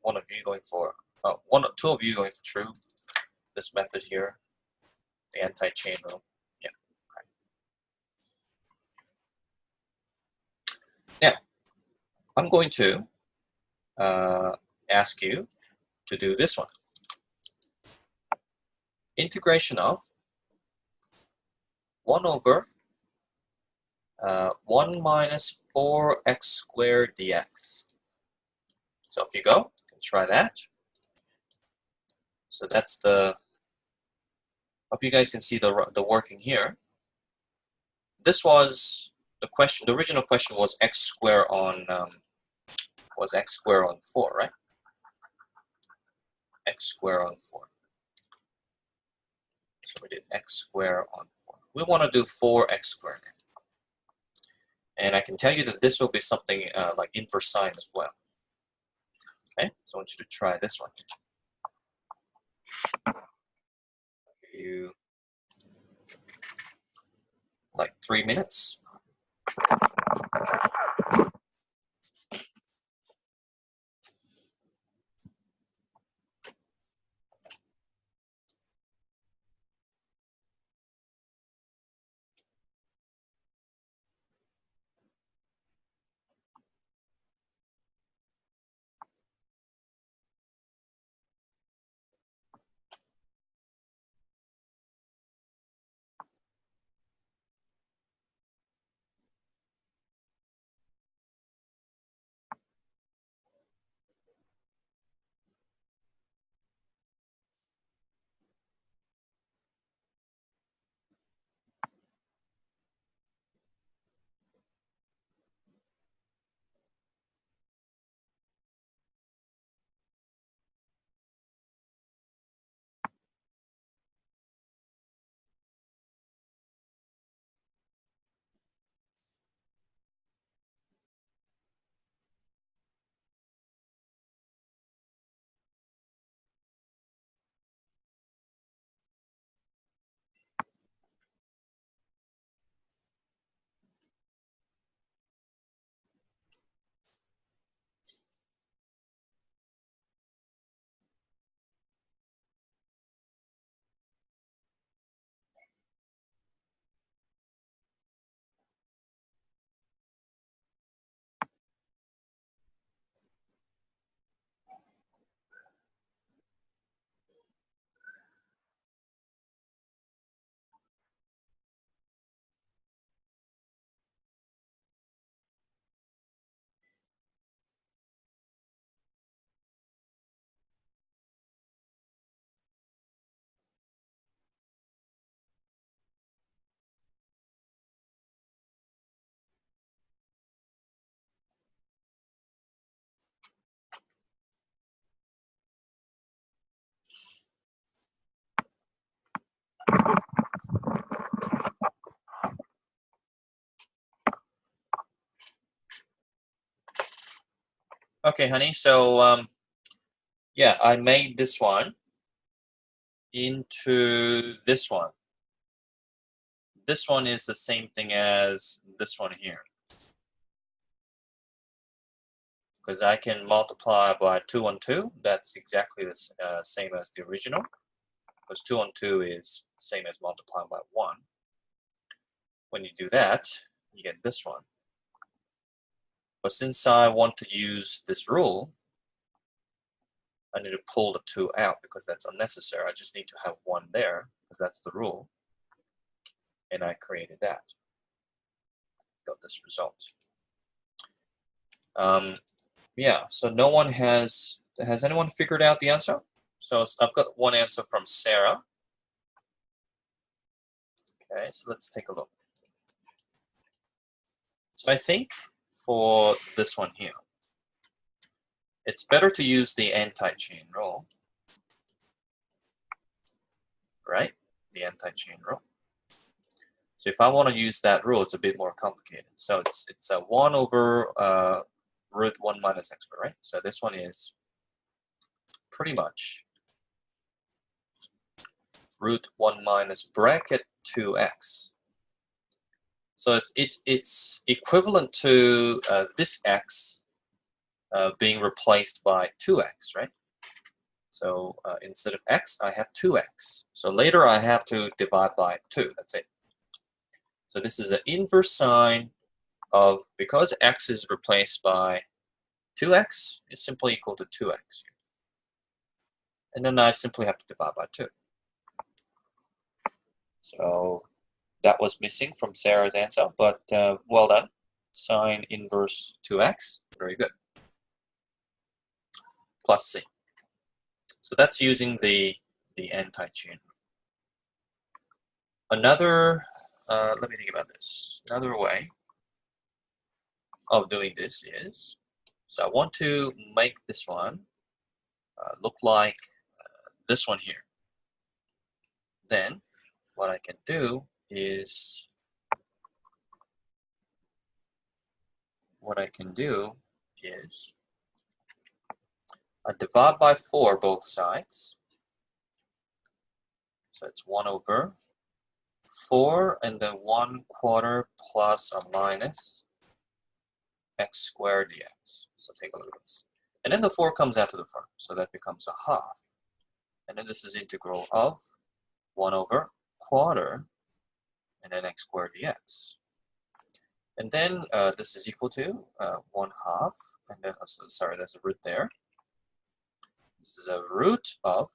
One of you going for 2 of you going for true. This method here, the anti-chain rule. Yeah. Okay. Now, I'm going to ask you to do this one. Integration of 1 over 1 minus 4x squared dx. So if you go and try that. So that's the Hope you guys can see the working here. This was the question. The original question was x squared on 4, right? X squared on 4. So we did x squared on 4. We want to do 4x squared now. And I can tell you that this will be something like inverse sine as well. Okay, so I want you to try this one. You like 3 minutes. Okay, honey, so yeah, I made this one into this one. This one is the same thing as this one here. Because I can multiply by 2 on 2, that's exactly the same as the original. Because 2 on 2 is the same as multiplying by 1. When you do that, you get this one. But since I want to use this rule, I need to pull the 2 out because that's unnecessary. I just need to have 1 there because that's the rule. And I created that. Got this result. Yeah, so no one has anyone figured out the answer? So I've got one answer from Sarah. Okay, so let's take a look. So I think for this one here, it's better to use the anti-chain rule, right? The anti-chain rule. So if I want to use that rule, it's a bit more complicated. So it's a 1 over root 1 minus x squared, right? So this one is pretty much root 1 minus bracket 2x. So it's equivalent to this x being replaced by 2x, right? So instead of x, I have 2x. So later I have to divide by 2. That's it. So this is an inverse sine of, because x is replaced by 2x, is simply equal to 2x. And then I simply have to divide by 2. So that was missing from Sarah's answer, but well done. Sine inverse 2x, very good. Plus c. So that's using the anti-chain. Another, let me think about this. Another way of doing this is, so I want to make this one look like this one here. Then what I can do is, I divide by 4 both sides. So it's 1 over 4 and then 1/4 plus or minus x squared dx. So take a look at this. And then the 4 comes out to the front, so that becomes a half. And then this is integral of 1 over quarter and then x squared dx. And then this is equal to 1/2, and then, sorry, there's a root there. This is a root of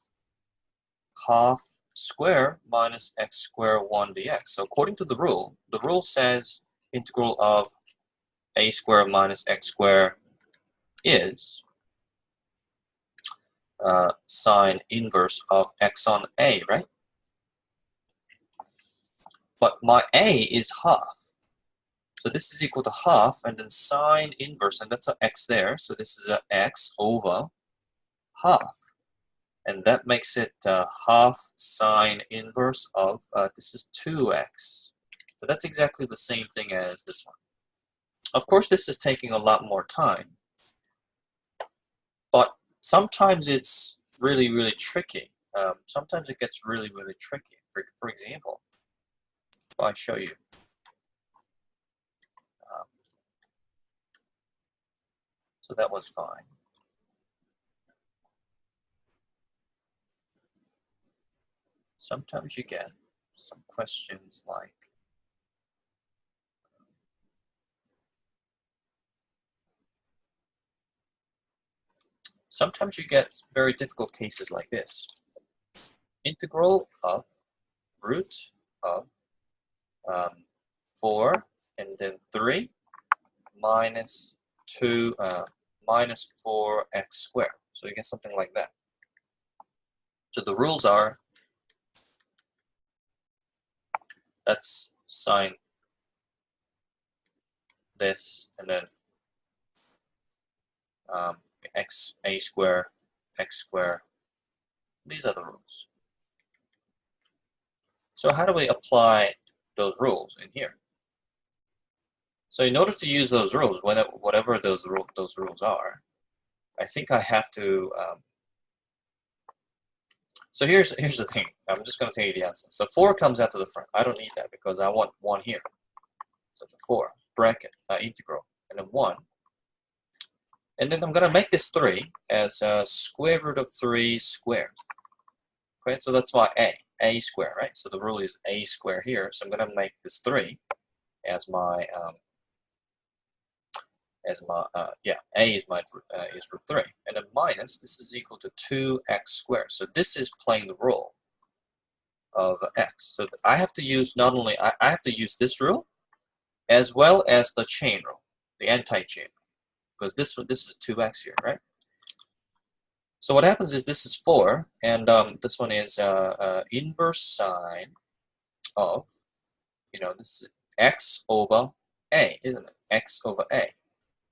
half square minus x squared 1 dx. So according to the rule says integral of a squared minus x squared is sine inverse of x on a, right? But my a is half. So this is equal to half, and then sine inverse, and that's an x there. So this is a x over half. And that makes it half sine inverse of, this is 2x. So that's exactly the same thing as this one. Of course, this is taking a lot more time. But sometimes it's really, really tricky. Sometimes it gets really, really tricky. For example, if I show you. So that was fine. Sometimes you get some questions like, sometimes you get very difficult cases like this. Integral of root of 4 and then 3 minus 2 minus 4x squared. So you get something like that. So the rules are, that's sine this, and then a squared, x squared. These are the rules. So how do we apply those rules in here? So in order to use those rules, whatever those rules are, I think I have to. So here's the thing. I'm just going to tell you the answer. So 4 comes out to the front. I don't need that because I want 1 here. So the 4 bracket integral and then 1, and then I'm going to make this 3 as square root of 3 squared. Okay, so that's my a square, right? So the rule is a square here. So I'm going to make this 3 as my a is my is root 3, and then minus, this is equal to 2x squared. So this is playing the role of x. So I have to use not only I have to use this rule as well as the chain rule, the anti-chain, because this is 2x here, right? So what happens is this is 4, and this one is inverse sine of, this is x over a, isn't it? X over a.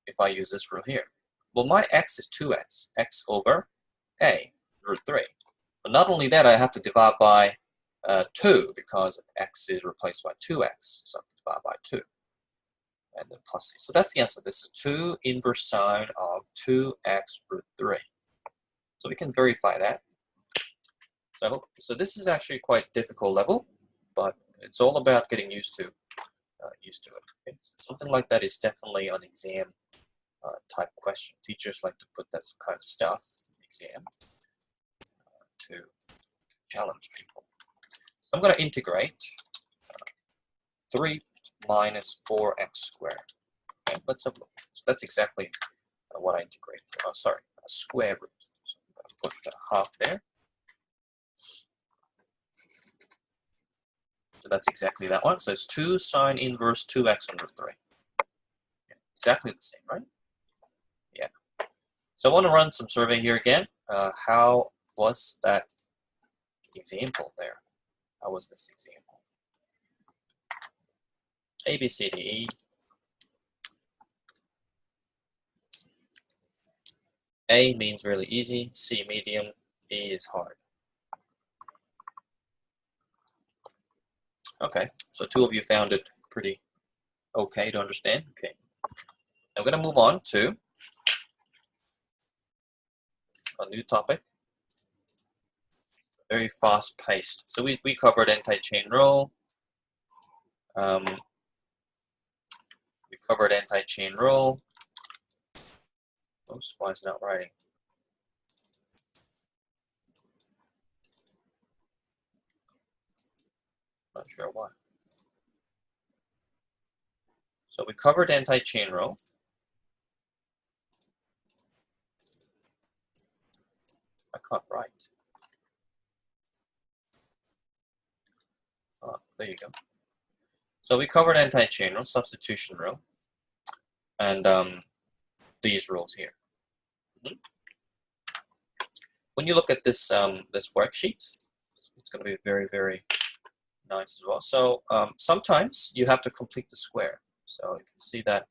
If I use this rule here. Well, my x is 2x, x over a, root 3. But not only that, I have to divide by 2 because x is replaced by 2x. So I divide by 2. And then plus c. So that's the answer. This is 2 inverse sine of 2x root 3. So we can verify that. So this is actually quite difficult level, but it's all about getting used to it. Okay? Something like that is definitely an exam type question. Teachers like to put that kind of stuff in the exam to challenge people. So I'm going to integrate 3 minus 4x squared. Okay, let's have a look. So that's exactly what I integrated. Oh, sorry, a square root. So I'm going to put the half there. So that's exactly that one. So it's 2 sine inverse 2x under 3. Yeah, exactly the same, right? Yeah. So I want to run some survey here again. How was that example there? How was this example? A, B, C, D, E. A means really easy, C medium, E is hard. Okay, so two of you found it pretty okay to understand. Okay, I'm going to move on to a new topic. Very fast-paced. So we covered anti-chain rule. We covered anti-chain rule. Oops, why is it not writing? Not sure why. So we covered anti-chain rule. I can't write. Oh, there you go. So we covered anti-chain rule, substitution rule, and these rules here. When you look at this this worksheet, it's going to be very, very nice as well. So sometimes you have to complete the square. So you can see that,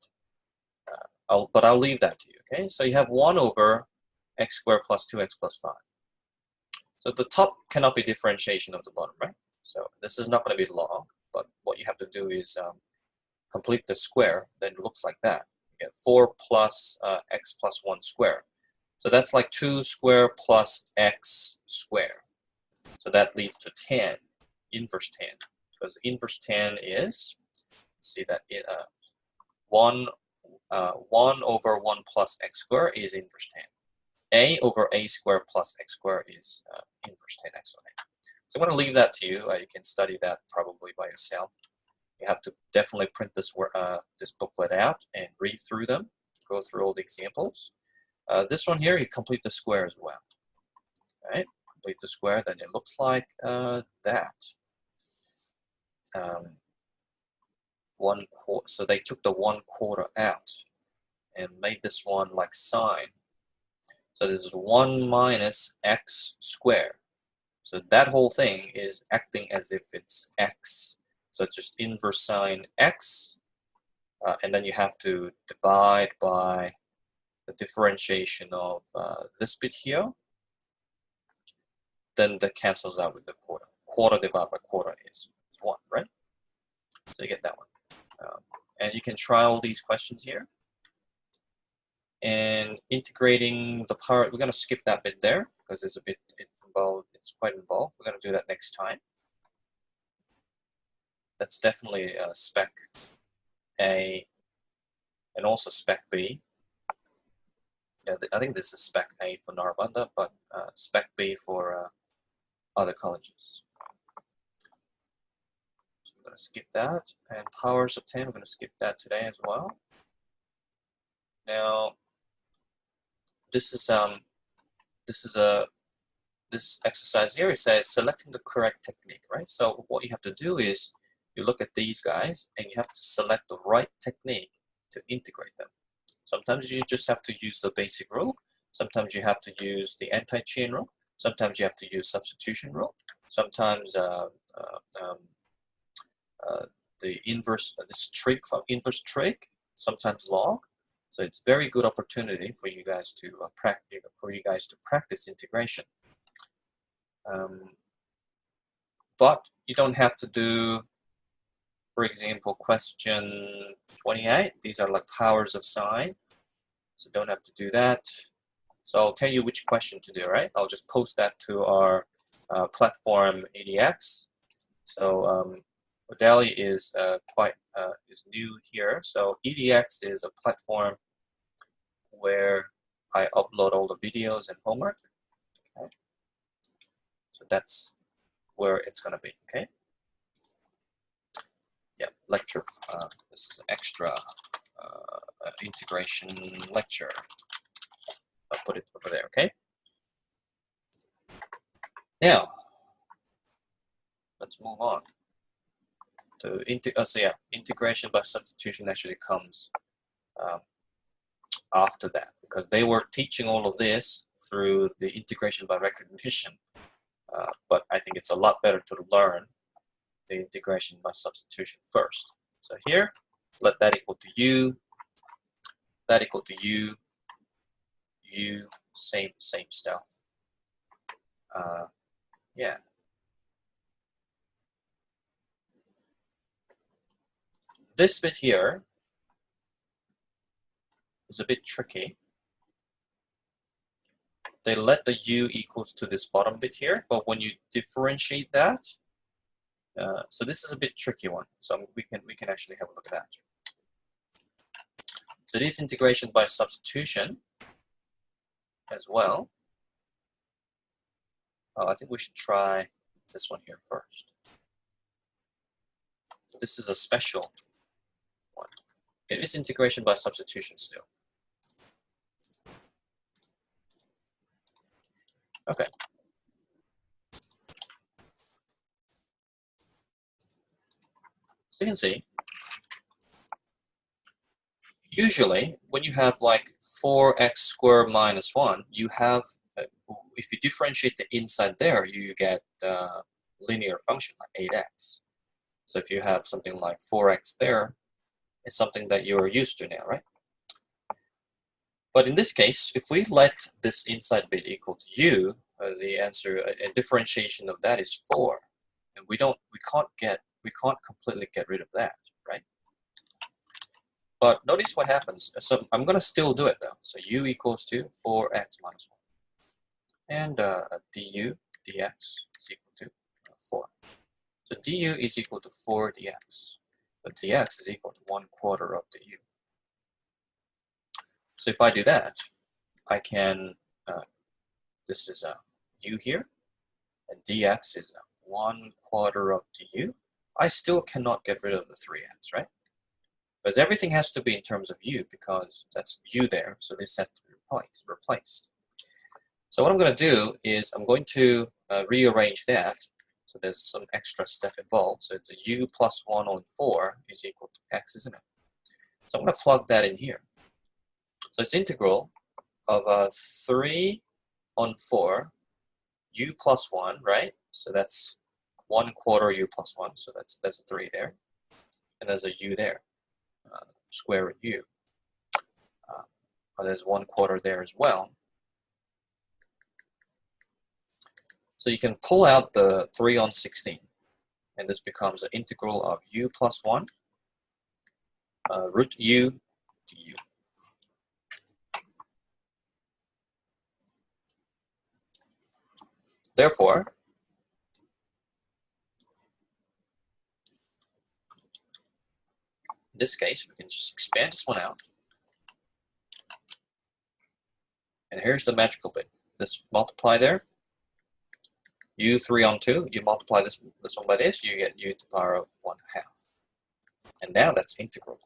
but I'll leave that to you. Okay. So you have 1 over x squared plus 2x plus 5. So the top cannot be differentiation of the bottom, right? So this is not going to be log, but what you have to do is complete the square. Then it looks like that. You get 4 plus x plus 1 squared. So that's like 2 squared plus x squared. So that leads to 10, inverse 10. Because inverse 10 is, let's see that, 1 over 1 plus x squared is inverse 10. A over a squared plus x squared is inverse 10x on a. So I'm going to leave that to you. You can study that probably by yourself. You have to definitely print this booklet out and read through them, go through all the examples. This one here, you complete the square as well. All right, complete the square, then it looks like that. So they took the 1/4 out and made this one like sine. So this is 1 minus x squared. So that whole thing is acting as if it's x. So it's just inverse sine x, and then you have to divide by the differentiation of this bit here. Then that cancels out with the quarter. Quarter divided by quarter is 1, right? So you get that one. And you can try all these questions here. And integrating the power, we're going to skip that bit there because it's a bit involved. It's quite involved. We're going to do that next time. That's definitely spec A and also spec B. Yeah, I think this is spec A for Narrabundah, but spec B for other colleges. So we're going to skip that. And powers of 10, we're going to skip that today as well. Now, this exercise here, it says selecting the correct technique, right? So what you have to do is you look at these guys and you have to select the right technique to integrate them. Sometimes you just have to use the basic rule. Sometimes you have to use the anti-chain rule. Sometimes you have to use substitution rule. Sometimes the inverse, this trig from inverse trig. Sometimes log. So it's very good opportunity for you guys to practice integration. But you don't have to do, for example, question 28. These are like powers of sine. So don't have to do that. So I'll tell you which question to do, right? I'll just post that to our platform ADX. So Odali is is new here. So EDX is a platform where I upload all the videos and homework. Okay. So that's where it's going to be. Okay. Yeah, lecture. This is an extra integration lecture. I'll put it over there. Okay. Now, let's move on to integration by substitution actually comes after that, because they were teaching all of this through the integration by recognition. But I think it's a lot better to learn the integration by substitution first. So here, let that equal to u, that equal to u, u, same stuff. Yeah. This bit here is a bit tricky. They let the u equals to this bottom bit here, but when you differentiate that, so this is a bit tricky one. So we can actually have a look at that. So it is integration by substitution as well. I think we should try this one here first. This is a special one. It is integration by substitution still. Okay. So you can see, usually when you have like 4x squared minus 1, you have, if you differentiate the inside there, you get a linear function like 8x. So if you have something like 4x there, it's something that you're used to now, right? But in this case, if we let this inside bit equal to u, the answer, a differentiation of that is 4, and we can't completely get rid of that, right? But notice what happens. So I'm going to still do it though. So u equals to 4x minus 1, and du dx is equal to 4. So du is equal to 4 dx, but dx is equal to 1/4 of the u. So if I do that, I can, this is a u here, and dx is 1/4 of du. I still cannot get rid of the 3x, right? Because everything has to be in terms of u, because that's u there, so this has to be replaced. So what I'm going to do is I'm going to rearrange that. So there's some extra step involved. So it's a u plus 1 on 4 is equal to x, isn't it? So I'm going to plug that in here. So it's integral of 3 on 4, u plus 1, right? So that's 1/4 u plus 1, so that's a 3 there. And there's a u there, square root u. There's 1/4 there as well. So you can pull out the 3 on 16, and this becomes an integral of u plus 1, root u du. Therefore, in this case, we can just expand this one out. And here's the magical bit. This multiply there, u 3 on 2, you multiply this one by this, you get u to the power of 1/2. And now that's integral.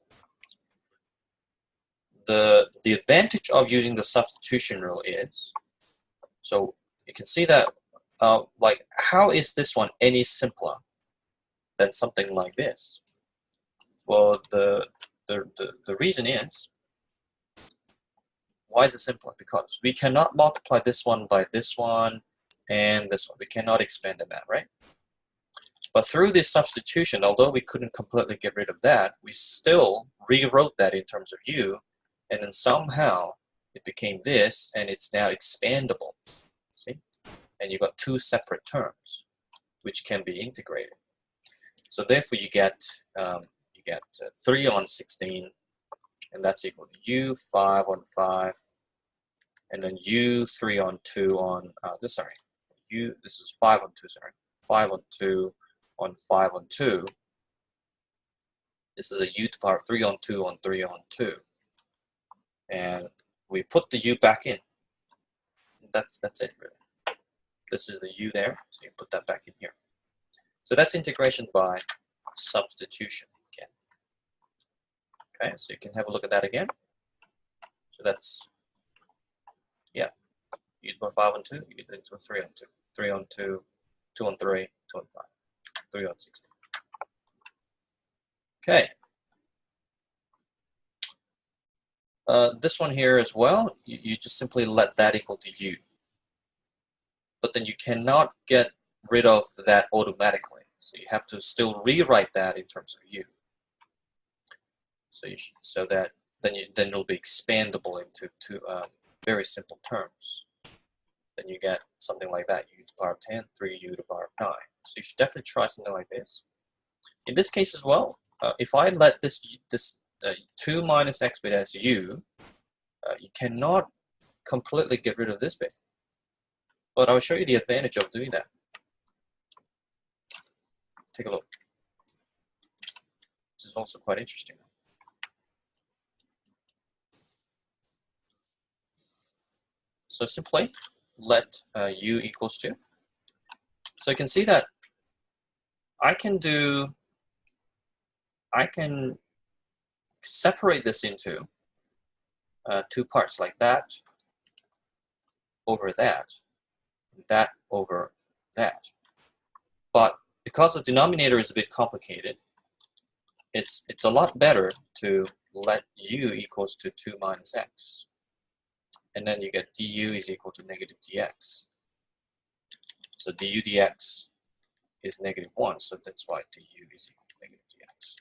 The advantage of using the substitution rule is, so you can see that, like, how is this one any simpler than something like this? Well, the reason is, why is it simpler? Because we cannot multiply this one by this one and this one. We cannot expand them out, right? But through this substitution, although we couldn't completely get rid of that, we still rewrote that in terms of u, and then somehow it became this, and it's now expandable. See? And you've got two separate terms, which can be integrated. So therefore, you get 3 on 16, and that's equal to u 5 on 5, and then u 3 on 2 on this is 5 on 2, sorry, 5 on 2 on 5 on 2. This is a u to the power of 3 on 2 on 3 on 2, and we put the u back in. That's it really. This is the u there, so you put that back in here. So that's integration by substitution again. Okay, so you can have a look at that again. So that's, yeah, u to the power 5 on 2, u to the power 3 on 2, 3 on 2, 2 on 3, 2 on 5, 3 on 16. Okay. This one here as well, you just simply let that equal to u. But then you cannot get rid of that automatically. So you have to still rewrite that in terms of u. So that then it'll be expandable into very simple terms. Then you get something like that: u to the power of 10, 3u to the power of 9. So you should definitely try something like this. In this case as well, if I let this 2 minus x bit as u, you cannot completely get rid of this bit. But I'll show you the advantage of doing that. Take a look. This is also quite interesting. So simply let u equals 2. So you can see that I can separate this into 2 parts, like that over that over that. But because the denominator is a bit complicated, it's a lot better to let u equals to 2 minus x. And then you get du is equal to negative dx. So du dx is negative 1, so that's why du is equal to negative dx.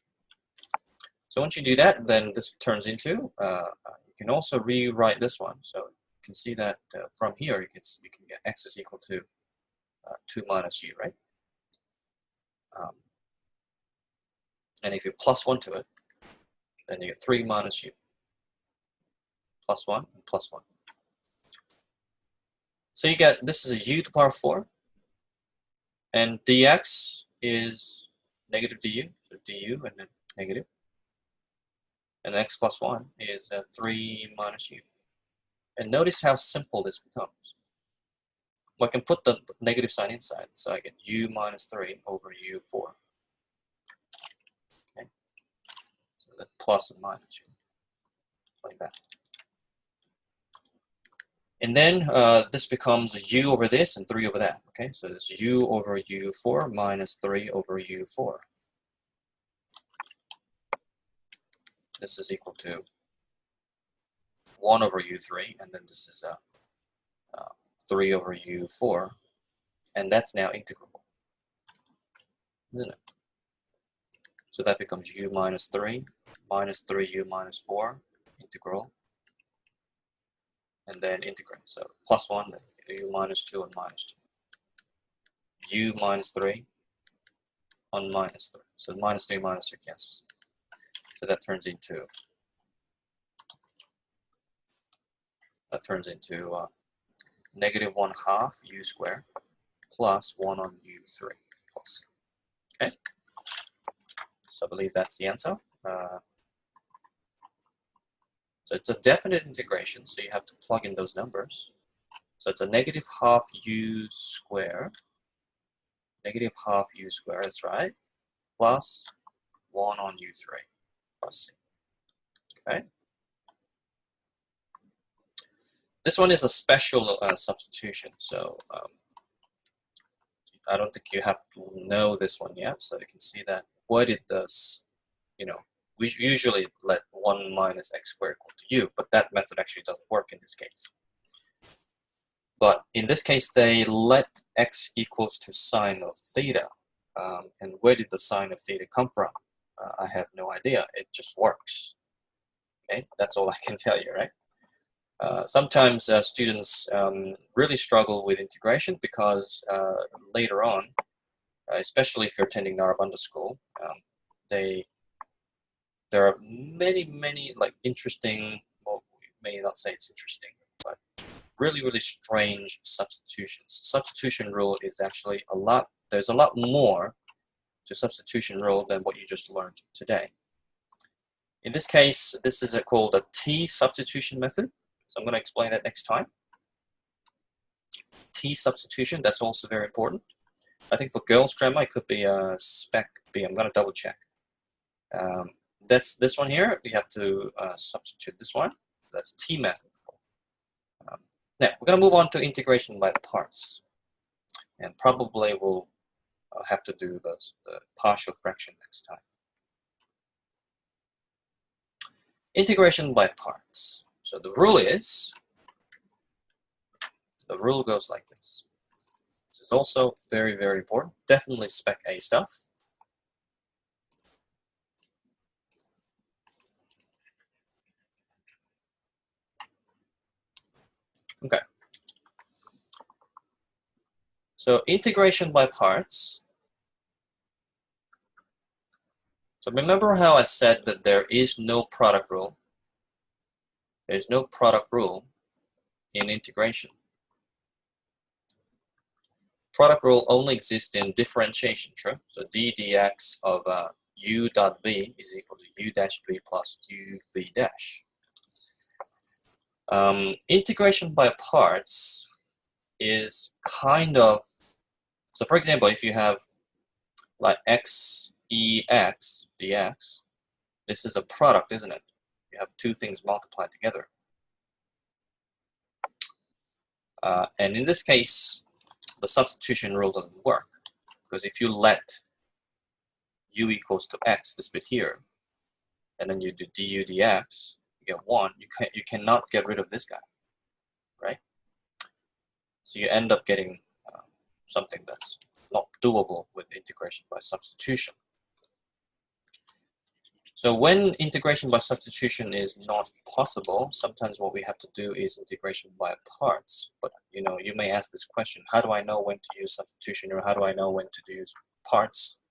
So once you do that, then this turns into, you can also rewrite this one. So you can see that from here, you can get x is equal to 2 minus u, right? And if you plus 1 to it, then you get 3 minus u. Plus 1 and plus 1. So you get, this is a u to the power of 4. And dx is negative du, so du and then negative. And x plus 1 is 3 minus u. And notice how simple this becomes. Well, I can put the negative sign inside, so I get u minus 3 over u4. Okay. So that's plus and minus u, like that. And then this becomes a u over this and 3 over that. Okay, so it's u over u4 minus 3 over u4. This is equal to 1 over u3, and then this is 3 over u4, and that's now integrable, isn't it? So that becomes u minus 3 minus 3u minus 4 integral, and then integrate. So plus 1, then u minus 2 and minus 2. U minus 3 on minus 3. So minus 3 minus 3 cancels. So that turns into negative 1/2 u squared plus 1 on u3 plus. Okay. So I believe that's the answer. So it's a definite integration, so you have to plug in those numbers. So it's a negative 1/2 u squared, negative 1/2 u squared, that's right, plus 1 on u3 plus c. Okay. This one is a special substitution, so I don't think you have to know this one yet. So you can see that what it does, we usually let 1 minus x squared equal to u, but that method actually doesn't work in this case. But in this case, they let x equals to sine of theta. And where did the sine of theta come from? I have no idea. It just works. Okay, that's all I can tell you, right? Sometimes students really struggle with integration because later on, especially if you're attending Narrabundah School, there are many like interesting, well, we may not say it's interesting, but really strange substitutions. Substitution rule is actually there's a lot more to substitution rule than what you just learned today. In this case, this is called a T substitution method. So I'm going to explain that next time. T substitution, that's also very important. I think for girls' grammar, it could be a spec B. I'm going to double check. That's this one here. We have to substitute this one. That's T method. Now, we're going to move on to integration by parts. And probably we'll have to do the partial fraction next time. Integration by parts. So the rule goes like this. This is also very important. Definitely spec A stuff. Okay. So integration by parts. So remember how I said that there is no product rule? There's no product rule in integration. Product rule only exists in differentiation, true? So d dx of u dot v is equal to u dash v plus u v dash. Integration by parts is kind of, so for example, if you have like x e x dx, this is a product, isn't it? You have two things multiplied together. And in this case, the substitution rule doesn't work, because if you let u equals to x, this bit here, and then you do du dx, you get 1, you cannot get rid of this guy, right? So you end up getting something that's not doable with integration by substitution. So when integration by substitution is not possible, sometimes what we have to do is integration by parts. But you may ask this question: how do I know when to use substitution, or how do I know when to use parts?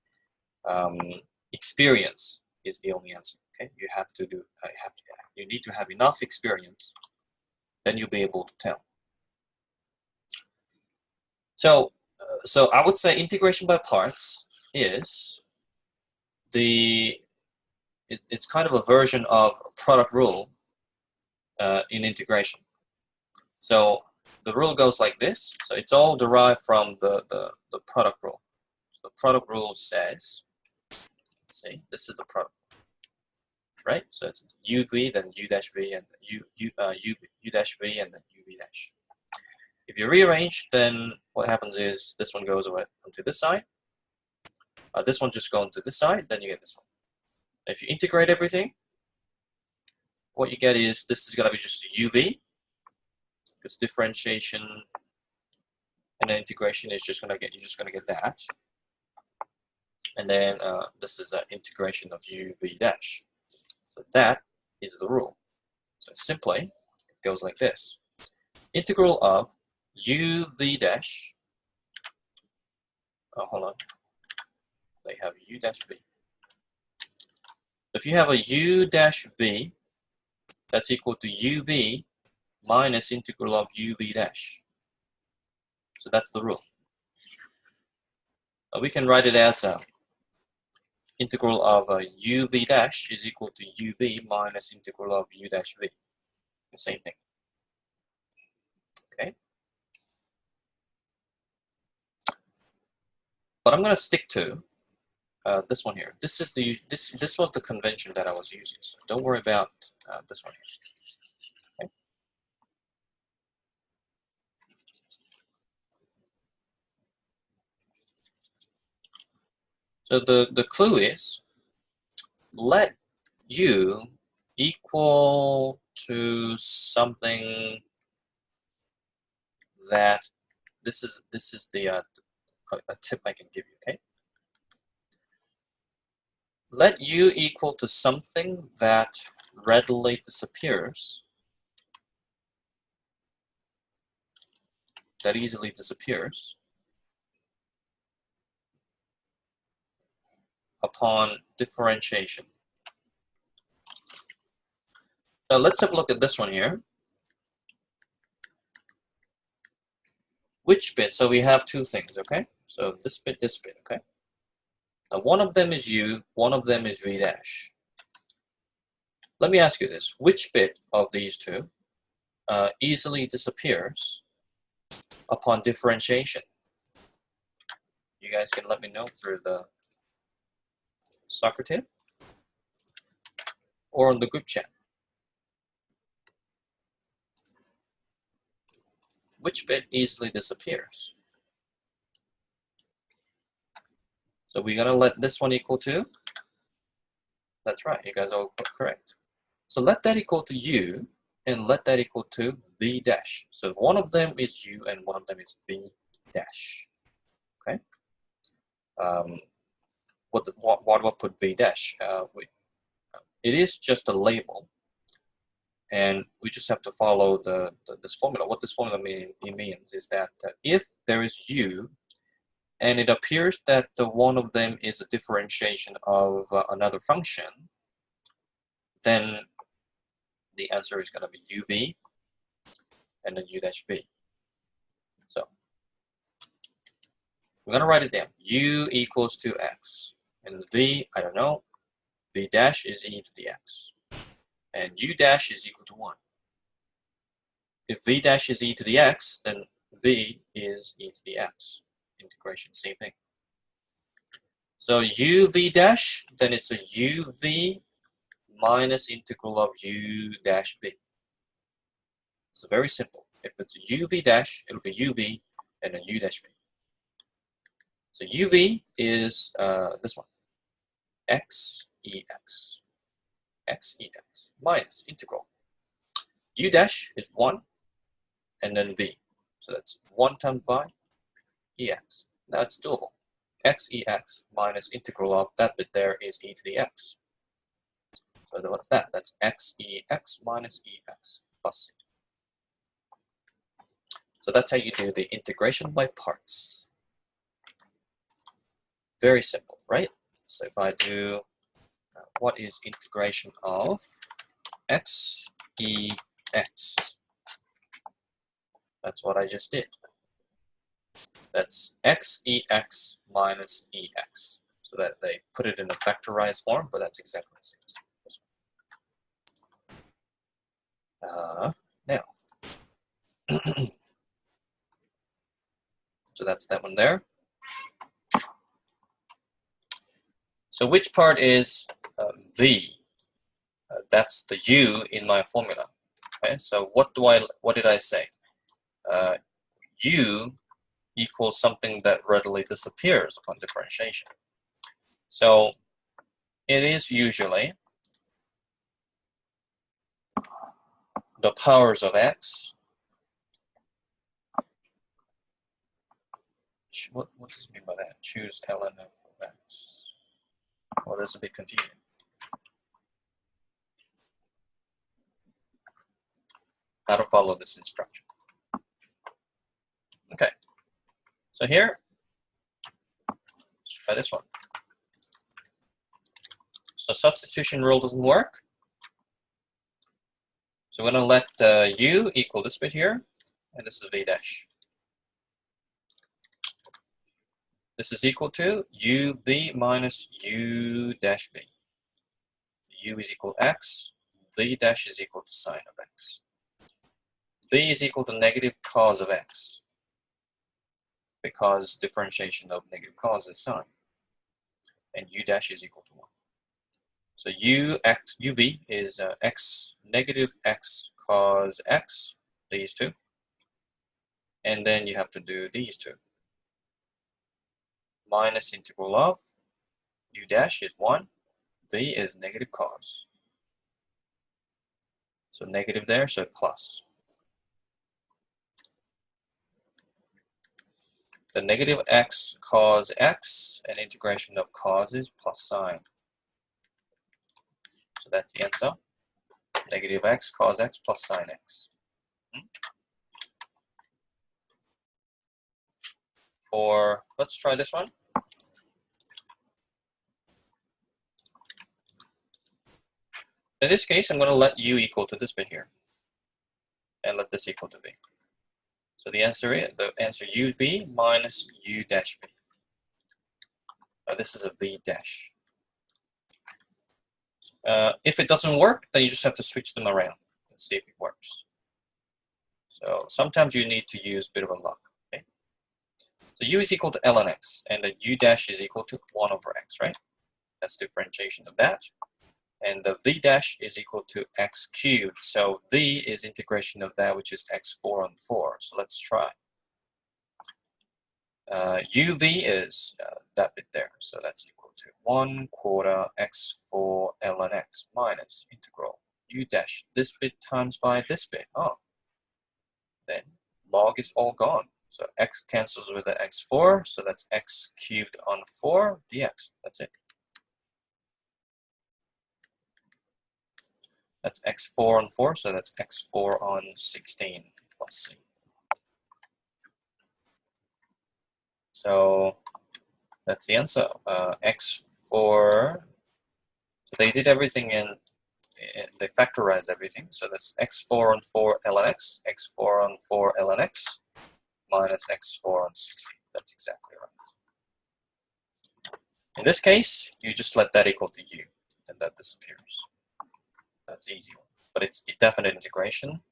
Experience is the only answer. Okay, you have to do. You need to have enough experience, then you'll be able to tell. So I would say integration by parts is it's kind of a version of product rule in integration. So the rule goes like this. So it's all derived from the product rule. So the product rule says, let's see, this is the product, right? So it's uv, then u dash v, and u dash v, and then uv dash. If you rearrange, then what happens is this one goes away onto this side. This one just goes onto this side, then you get this one. If you integrate everything, what you get is this is going to be just uv, because differentiation and then integration is just going to get, you're just going to get that. And then this is an integration of uv dash. So that is the rule. So simply, it goes like this. Integral of uv dash, oh, hold on, they have u dash v. If you have a u dash v, that's equal to uv minus integral of uv dash. So that's the rule. We can write it as integral of uv dash is equal to uv minus integral of u dash v. The same thing. Okay. But I'm going to stick to this one here. This is this was the convention that I was using. So don't worry about this one here. Okay. So the clue is, let u equal to something that this is the a tip I can give you. Okay. Let u equal to something that readily disappears, that easily disappears upon differentiation. Now let's have a look at this one here. Which bit? So we have two things, okay? So this bit, okay? Now one of them is u, one of them is v dash. Let me ask you this. Which bit of these two easily disappears upon differentiation? You guys can let me know through the Socrative or on the group chat. Which bit easily disappears? So we're going to let this one equal to, that's right, you guys are all correct. So let that equal to u, and let that equal to v dash. So one of them is u, and one of them is v dash. Okay. What do I put v dash? It is just a label, And we just have to follow this formula. What this formula means is that if there is u, and it appears that one of them is a differentiation of another function, then the answer is going to be uv and then u dash v. So we're going to write it down. U equals to x. And v, I don't know. V dash is e to the x. And u dash is equal to 1. If v dash is e to the x, then v is e to the x. Integration, same thing. So uv dash, then it's a uv minus integral of u dash v. So very simple. If it's a uv dash, it'll be uv and then u dash v. So uv is this one, x ex. X ex minus integral. U dash is 1 and then v. So that's 1 times by ex. That's doable. X ex minus integral of that bit there is e to the x. So what's that? That's x ex minus ex plus c. So that's how you do the integration by parts. Very simple, right? So if I do what is integration of x ex? That's what I just did. That's x ex minus ex. So that they put it in a factorized form, but that's exactly the same as this one. Now, so that's that one there. So which part is v? That's the u in my formula. Okay, so what did I say? U equals something that readily disappears upon differentiation. So it is usually the powers of x. What does it mean by that? Choose ln of x. Well, that's a bit confusing. How to follow this instruction. Okay, so here, let's try this one. So substitution rule doesn't work. So we're going to let u equal this bit here, and this is v dash. This is equal to uv minus u dash v. U is equal to x, v dash is equal to sine of x. V is equal to negative cos of x, because differentiation of negative cos is sine. And u dash is equal to 1. So uv is x, negative x cos x, these two. And then you have to do these two. Minus integral of u dash is 1, v is negative cos. So negative there, so plus. The negative x cos x, and integration of cos is plus sine. So that's the answer. Negative x cos x plus sine x. Let's try this one. In this case, I'm going to let u equal to this bit here, and let this equal to v. So the answer uv minus u dash v. This is a v dash. If it doesn't work, then you just have to switch them around and see if it works. So sometimes you need to use a bit of a luck. Okay? So u is equal to ln x, and the u dash is equal to 1 over x, right? That's differentiation of that. And the v dash is equal to x cubed. So v is integration of that, which is x4 on 4. So let's try. uv is that bit there. So that's equal to 1/4 x4 ln x minus integral u dash this bit times by this bit. Oh, then log is all gone. So x cancels with the x4. So that's x cubed on 4 dx. That's it. That's x4 on 4, so that's x4 on 16 plus c. So that's the answer. X4, so they did everything they factorized everything. So that's x4 on 4 ln x, x4 on 4 ln x, minus x4 on 16. That's exactly right. In this case, you just let that equal to u, and that disappears. That's easy one, but it's a definite integration.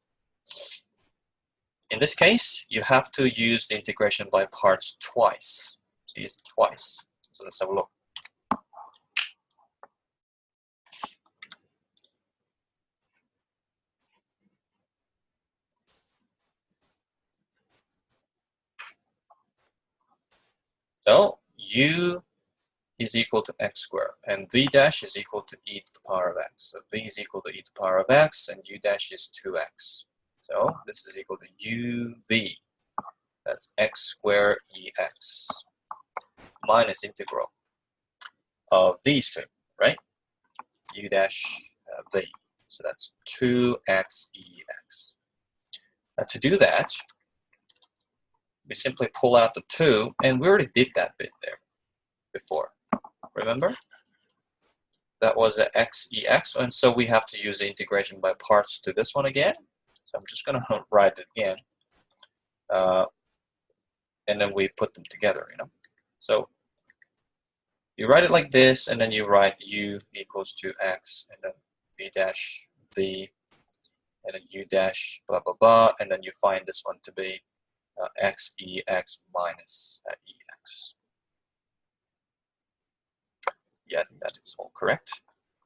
In this case, you have to use the integration by parts twice. So use it twice. So let's have a look. So u is equal to x squared, and v dash is equal to e to the power of x. So v is equal to e to the power of x, and u dash is 2x. So this is equal to uv. That's x squared ex minus integral of these two, right? U dash v. So that's 2x ex. Now to do that, we simply pull out the 2, and we already did that bit there before. Remember? That was a x ex, and so we have to use the integration by parts to this one again. So I'm just going to write it again. And then we put them together, you know. So you write it like this, and then you write u equals to x, and then v dash v, and then u dash blah, blah, blah, and then you find this one to be x ex minus ex. Yeah, I think that is all correct.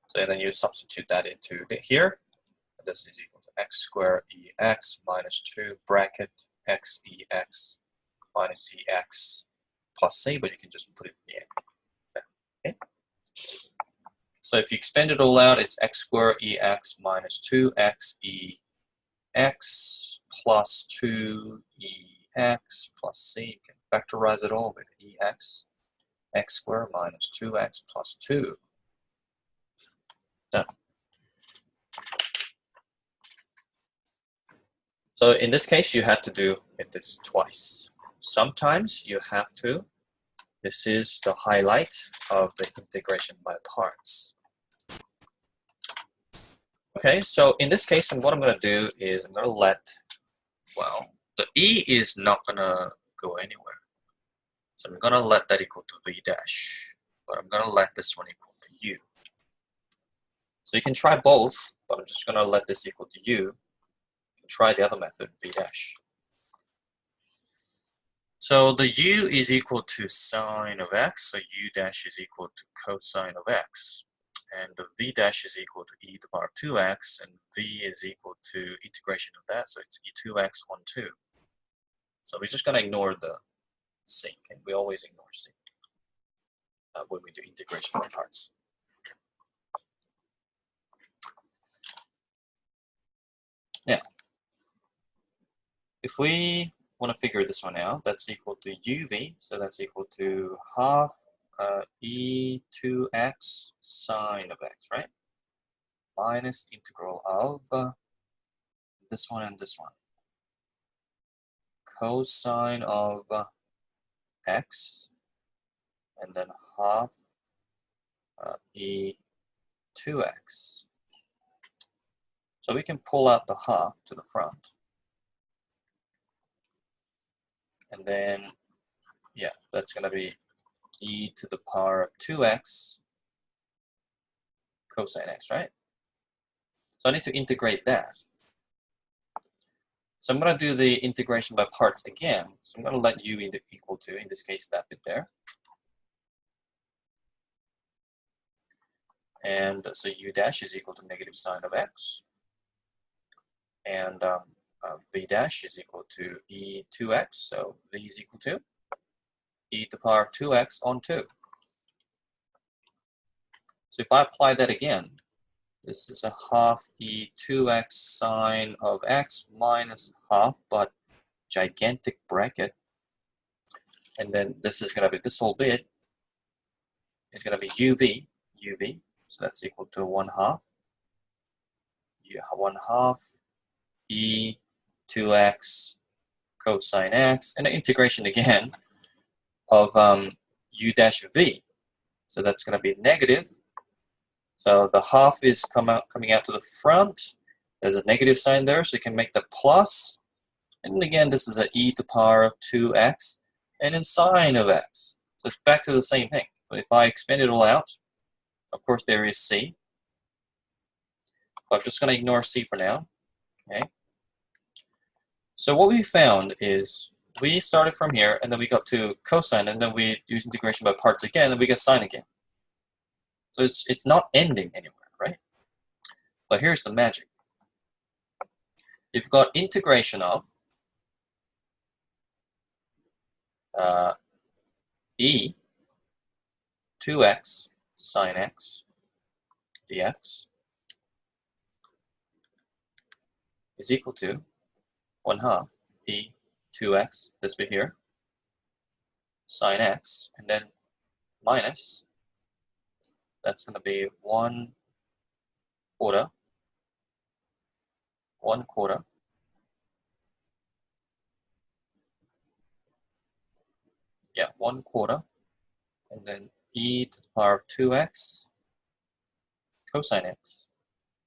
So and then you substitute that into here. This is equal to x squared ex minus 2 bracket x ex minus ex plus c, but you can just put it in the end. Okay. So if you extend it all out, it's x squared ex minus 2x ex plus 2ex plus c. You can factorize it all with ex. X squared minus 2x plus 2. Done. So in this case, you had to do this twice. Sometimes you have to. This is the highlight of the integration by parts. Okay, so in this case, what I'm going to do is I'm going to let, well, the e is not going to go anywhere. So I'm going to let that equal to v dash, but I'm going to let this one equal to u. So you can try both, but I'm just going to let this equal to u. You can try the other method, v dash. So the u is equal to sine of x, so u dash is equal to cosine of x. And the v dash is equal to e to the power 2x, and v is equal to integration of that, so it's e2x on 2. So we're just going to ignore the c, and we always ignore c when we do integration by parts. Now, if we want to figure this one out, that's equal to uv, so that's equal to half e2x sine of x, right? Minus integral of this one and this one. Cosine of x, and then half e2x. So we can pull out the half to the front. And then, yeah, that's going to be e to the power of 2x cosine x, right? So I need to integrate that. So I'm going to do the integration by parts again. So I'm going to let u equal to, in this case, that bit there. And so u dash is equal to negative sine of x. And v dash is equal to e2x, so v is equal to e to the power of 2x on 2. So if I apply that again, this is a half e2x sine of x minus half, but gigantic bracket. And then this is going to be, this whole bit is going to be uv, so that's equal to 1/2 you have 1/2 e 2x cosine x, and the integration again of u dash v. So that's going to be negative. So the half is coming out to the front. There's a negative sign there, so you can make the plus. And again, this is an e to the power of 2x, and then sine of x. So it's back to the same thing. But if I expand it all out, of course there is c. But I'm just going to ignore c for now. Okay. So what we found is we started from here, and then we got to cosine, and then we use integration by parts again, and we get sine again. So it's not ending anywhere, right? But here's the magic. You've got integration of e 2x sine x dx is equal to 1/2 e 2x, this bit here, sine x, and then minus, that's going to be 1/4, yeah, 1/4, and then e to the power of 2x cosine x.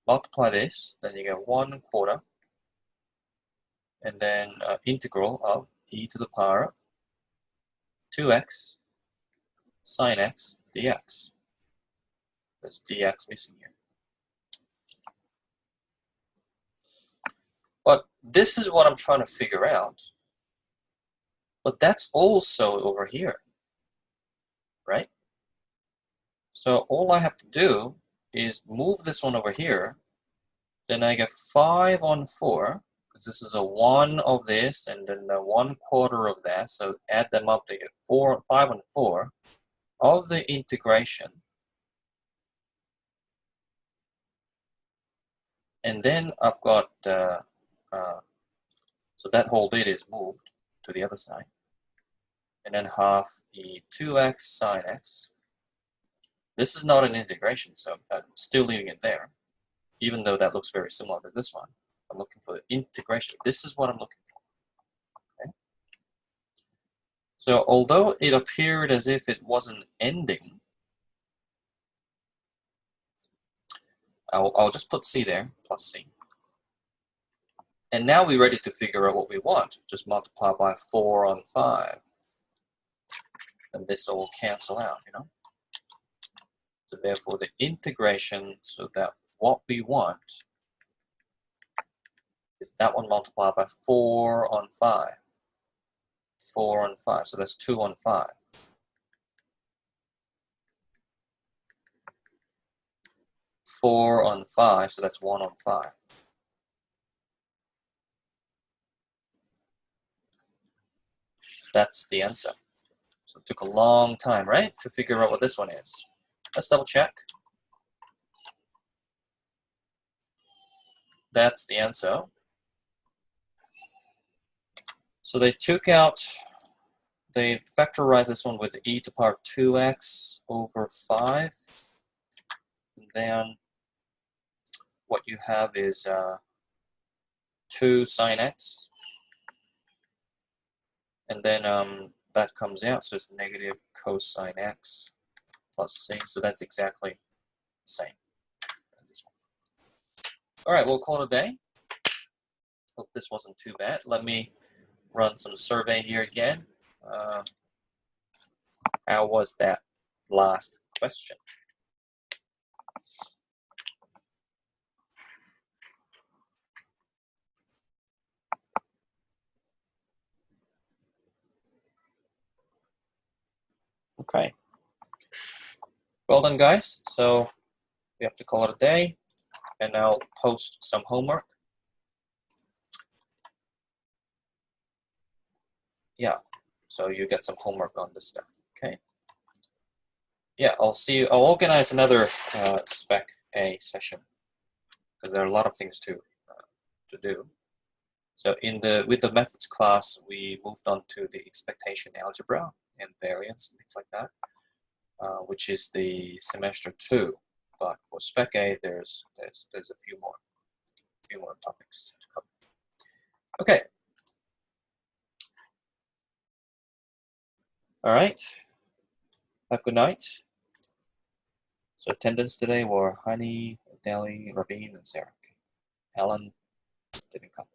Multiply this, then you get 1/4, and then integral of e to the power of 2x sine x dx. There's dx missing here. But this is what I'm trying to figure out. But that's also over here, right? So all I have to do is move this one over here. Then I get 5/4, because this is a 1 of this, and then a 1/4 of that. So add them up to get 5/4 of the integration. And then I've got, so that whole bit is moved to the other side. And then 1/2 e 2x sine x. This is not an integration, so I'm still leaving it there, even though that looks very similar to this one. I'm looking for the integration. This is what I'm looking for. Okay? So although it appeared as if it wasn't ending, I'll just put c there, plus c. And now we're ready to figure out what we want. Just multiply by 4/5. And this all cancel out, you know? So therefore the integration, so that what we want is that one multiplied by 4/5. 4/5, so that's 2/5. 4/5, so that's 1/5. That's the answer. So it took a long time, right, to figure out what this one is. Let's double check. That's the answer. So they factorized this one with e to the power 2x over 5. And then what you have is 2 sine x. And then that comes out, so it's negative cosine x plus c. So that's exactly the same as this one. All right, we'll call it a day. Hope this wasn't too bad. Let me run some survey here again. How was that last question? Okay. Well done, guys. So we have to call it a day, and I'll post some homework. Yeah, so you get some homework on this stuff, okay? Yeah, I'll see you. I'll organize another Spec A session, because there are a lot of things to do. So with the methods class, we moved on to the expectation algebra and variance and things like that, which is the semester 2. But for Spec A, there's a few more. few more topics to cover. Okay. All right. Have a good night. So attendance today were Honey, Deli, Ravine, and Sarah. Helen didn't come.